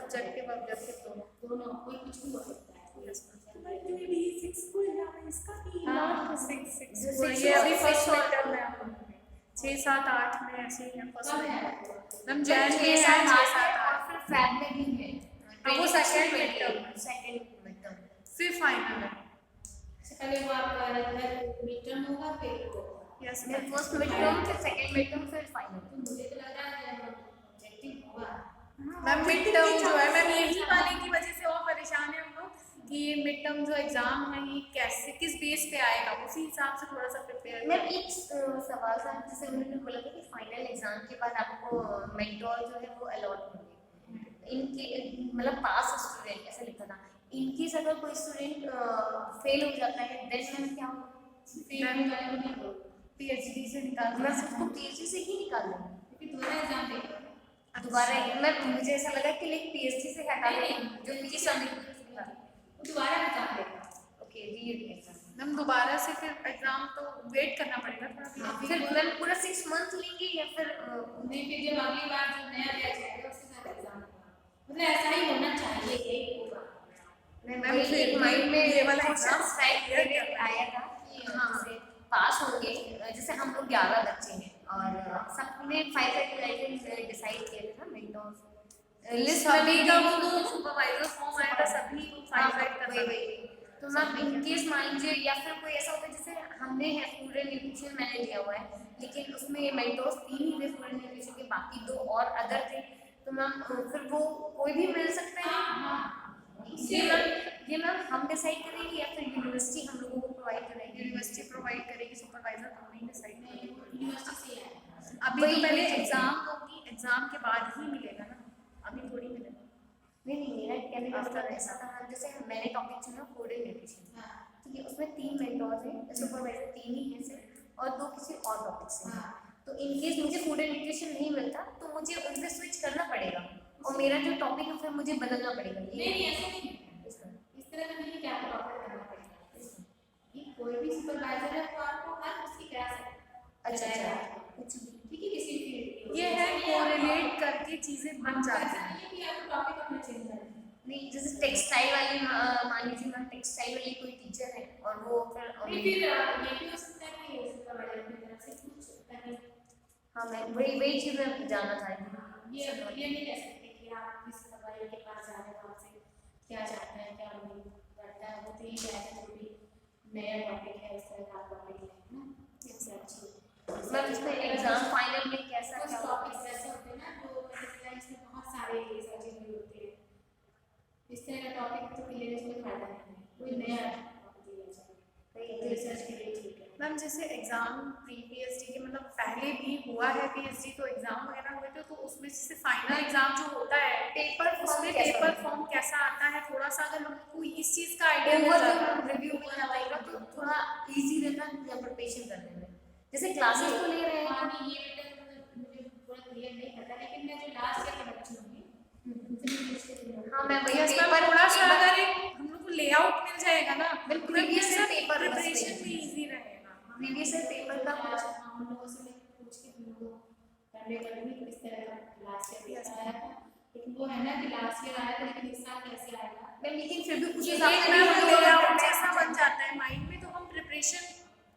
सब्जेक्टिव ऑब्जेक्टिव दोनों, कोई कुछ भी हो सकता है। हाँ 6 ये अभी फर्स्ट मिड में हम 6 7 8 में ऐसे ही है फर्स्ट मिड हम जैन में 6 है 6 7 7 और फिर फैब में भी है। अब वो second mid term second mid term फिर फाइनल है। पहले वो आपका मिड टर्म होगा, फिर वो होगा। यस मेरा फर्स्ट मिड टर्म फिर सेकंड मिड टर्म फिर फाइनल। तो मुझे तो लग रहा है ऑब्जेक्टिव होगा। मैम मिड टर्म जो है मैम यही वाले की वजह से और परेशान है हम लोग कि ये मिड टर्म जो एग्जाम है ये कैसे किस बेस पे आएगा, उसी हिसाब से थोड़ा सा प्रिपेयर मैं एक सवाल था, जैसे उन्होंने बोला था कि फाइनल एग्जाम के बाद आपको मेंटोर जो है वो अलॉट होंगे इनके, मतलब पास स्टूडेंट ऐसा लिखा था। इनकेस अगर कोई स्टूडेंट फेल हो जाता है देन मैम क्या होगा? पीएचडी से निकाल मैं सबको पीएचडी से ही निकाल दूंगी क्योंकि दोबारा एग्जाम देगा। दोबारा। मैं मुझे ऐसा लगा कि लाइक पीएचडी से हटा दें जो पीजी वो दोबारा एग्जाम देगा। ओके री एग्जाम मैम दोबारा से फिर एग्जाम तो वेट करना पड़ेगा थोड़ा। फिर मैम पूरा 6 मंथ लेंगे या फिर नहीं, फिर जब अगली बार जो नया बैच आएगा उसके साथ एग्जाम होगा। मतलब ऐसा ही होना चाहिए, यही होगा। मैम फिर माइंड में ये वाला एग्जाम स्ट्राइक आया था कि जैसे पास होंगे, जैसे हम लोग 11 बच्चे हैं और सबने 5 आइटम्स डिसाइड किए थे ना मेंटोर्स लिस्ट सभी का वो तो सुपरवाइजर फॉर्म आया था, सभी को 5 कर रहे थे। तो मैम इन केस मान लीजिए या फिर कोई ऐसा होता है जैसे हमने है फूड एंड न्यूट्रिशन मैंने लिया हुआ है लेकिन उसमें मेंटोर्स 3 ही थे फूड एंड न्यूट्रिशन के, बाकी 2 और अदर थे, तो मैम फिर वो कोई भी मिल सकता है। ये मैम हम डिसाइड करेंगे या फिर यूनिवर्सिटी हम लोगों को प्रोवाइड करेगी? यूनिवर्सिटी प्रोवाइड करेगी, सुपरवाइजर हम नहीं डिसाइड नहीं, यूनिवर्सिटी से है। अभी तो पहले एग्जाम होगी, एग्जाम के बाद ही मिलेगा ना, अभी थोड़ी मिलेगा। नहीं मेरा कहने का मतलब ऐसा था जैसे मैंने टॉपिक चुना फूड एंड न्यूट्रिशन, ठीक है, उसमें 3 मेंटोर्स हैं, सुपरवाइजर 3 ही हैं सिर्फ और 2 किसी और टॉपिक से हैं। तो इन केस मुझे फूड एंड न्यूट्रिशन नहीं मिलता तो मुझे उन पे स्विच करना पड़ेगा और मेरा जो टॉपिक है फिर मुझे बदलना पड़ेगा। नहीं ऐसा नहीं, इस तरह का नहीं कि आपको टॉपिक करना पड़ेगा। ये कोई भी सुपरवाइजर है तो आपको हर किसी करा सकता है। अच्छा कुछ भी, ठीक है, किसी भी ये है कोरिलेट करके चीजें बन जाती हैं। नहीं कि आपको टॉपिक अपना चेंज करना है। नहीं जैसे टेक्सटाइल वाली मान लीजिए मैम टेक्सटाइल वाली कोई टीचर है और वो फिर नहीं, फिर ये भी हो सकता है कि सुपरवाइजर की तरफ से कुछ करें। हाँ मैं वही चीज़ मैं जानना चाहती ये नहीं कह सकते कि आप किस सुपरवाइजर के पास जा रहे हो, आपसे क्या चाहते हैं, क्या नहीं करता है। वो तो यही कहते हैं जो भी नया टॉपिक है उस तरह का टॉपिक है ना, इससे अच्छी मैम इसमें एग्जाम फाइनल में कैसा कुछ क्या टॉपिक्स ऐसे होते हैं ना जो इसमें बहुत सारे सर्जरी भी होते हैं। इस तरह का टॉपिक तो लेने से कोई फायदा नहीं है, कोई नया टॉपिक लिया जाए तो रिसर्च के लिए ठीक है। मैम जैसे एग्जाम प्री पीएचडी के मतलब पहले भी हुआ है पीएचडी तो एग्जाम वगैरह हुए थे, तो उसमें जैसे फाइनल एग्जाम जो होता है पेपर उसमें पेपर फॉर्म कैसा आता है, थोड़ा सा अगर हमको इस चीज का आइडिया मिल जाता है रिव्यू मिल जाएगा तो थोड़ा इजी रहता है या प्रिपरेशन करने में। जैसे क्लासेस तो ले रहे हैं हाँ, ये बेटा मुझे पूरा क्लियर नहीं पता, लेकिन मैं जो लास्ट ईयर के बच्चे होंगे उनसे भी पूछ के दूंगी। हाँ मैं वही इसमें पेपर थोड़ा सा अगर एक हम लोग को लेआउट मिल जाएगा ना बिल्कुल प्रीवियस ईयर पेपर प्रिपरेशन भी इजी रहेगा। प्रीवियस ईयर पेपर का कुछ हम लोगों से पूछ के तुम लोग करने का भी इस तरह का लास्ट ईयर आया था, लेकिन वो है ना कि लास्ट ईयर आया था लेकिन इस साल कैसे आएगा। मैं लेकिन फिर भी कुछ ये हिसाब से एक लेआउट जैसा बन जाता है माइंड में, तो हम प्रिपरेशन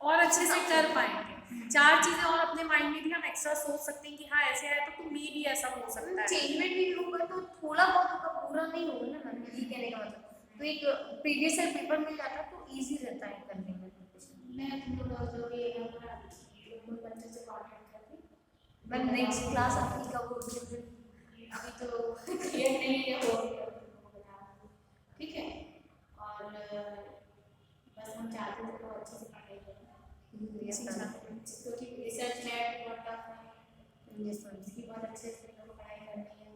और अच्छे से कर पाएंगे। 4 चीजें और अपने माइंड में भी हम एक्स्ट्रा सोच सकते हैं कि हाँ ऐसे आया तो मे भी ऐसा हो सकता है। चेंजमेंट भी होगा तो थोड़ा बहुत होगा, पूरा नहीं होगा ना मैम, ये कहने का मतलब। तो एक प्रीवियस ईयर पेपर मिल जाता तो इजी रहता है करने में प्रिपरेशन। मैं तुम लोग जो भी हमारा उन बच्चों से कांटेक्ट करती मैं नेक्स्ट क्लास आपकी कब होगी? अभी तो क्लियर नहीं है वो, ठीक है। और बस हम चाहते हैं तो अच्छे से पढ़ाई करें, क्योंकि रिसर्च लैब बहुत टफ है, इसकी बहुत अच्छे से पढ़ाई करनी है।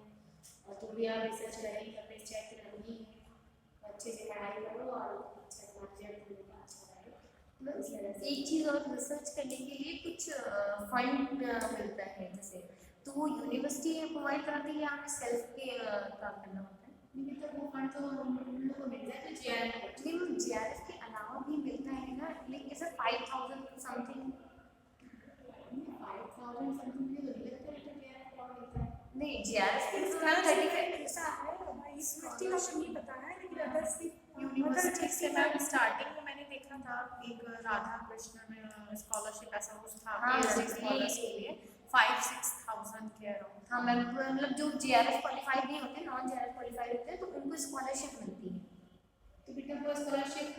और तो भी आप रिसर्च करेंगे अपने चेक करनी है, अच्छे से पढ़ाई करो और अच्छा रिजल्ट अच्छा रहे। एक चीज़ और रिसर्च करने के लिए कुछ फंड मिलता है जैसे, तो वो यूनिवर्सिटी प्रोवाइड कराती है या हमें सेल्फ के काम करना होता है? नहीं तो वो फंड तो हम लोग को मिल जाए तो जीआरएफ लेकिन जीआरएफ के अलावा भी मिलता है ना, लेकिन जैसे 5000 समथिंग 5000 समथिंग भी मिलता है, जीआरएफ मिलता है। नहीं जीआरएफ के 35 ऐसा है यूनिवर्सिटी का तो नहीं पता है, लेकिन अदर से यूनिवर्सिटी से मैम स्टार्टिंग में मैंने देखा था एक राधा कृष्णन स्कॉलरशिप ऐसा कुछ था हाँ, PhD ये- स्कॉलर्स के लिए 5-6,000 के अराउंड। हाँ मैम, मतलब जो JRF क्वालिफाइड नहीं होते, नॉन JRF क्वालिफाइड होते हैं, तो उनको स्कॉलरशिप मिलती है। तो बेटा वो स्कॉलरशिप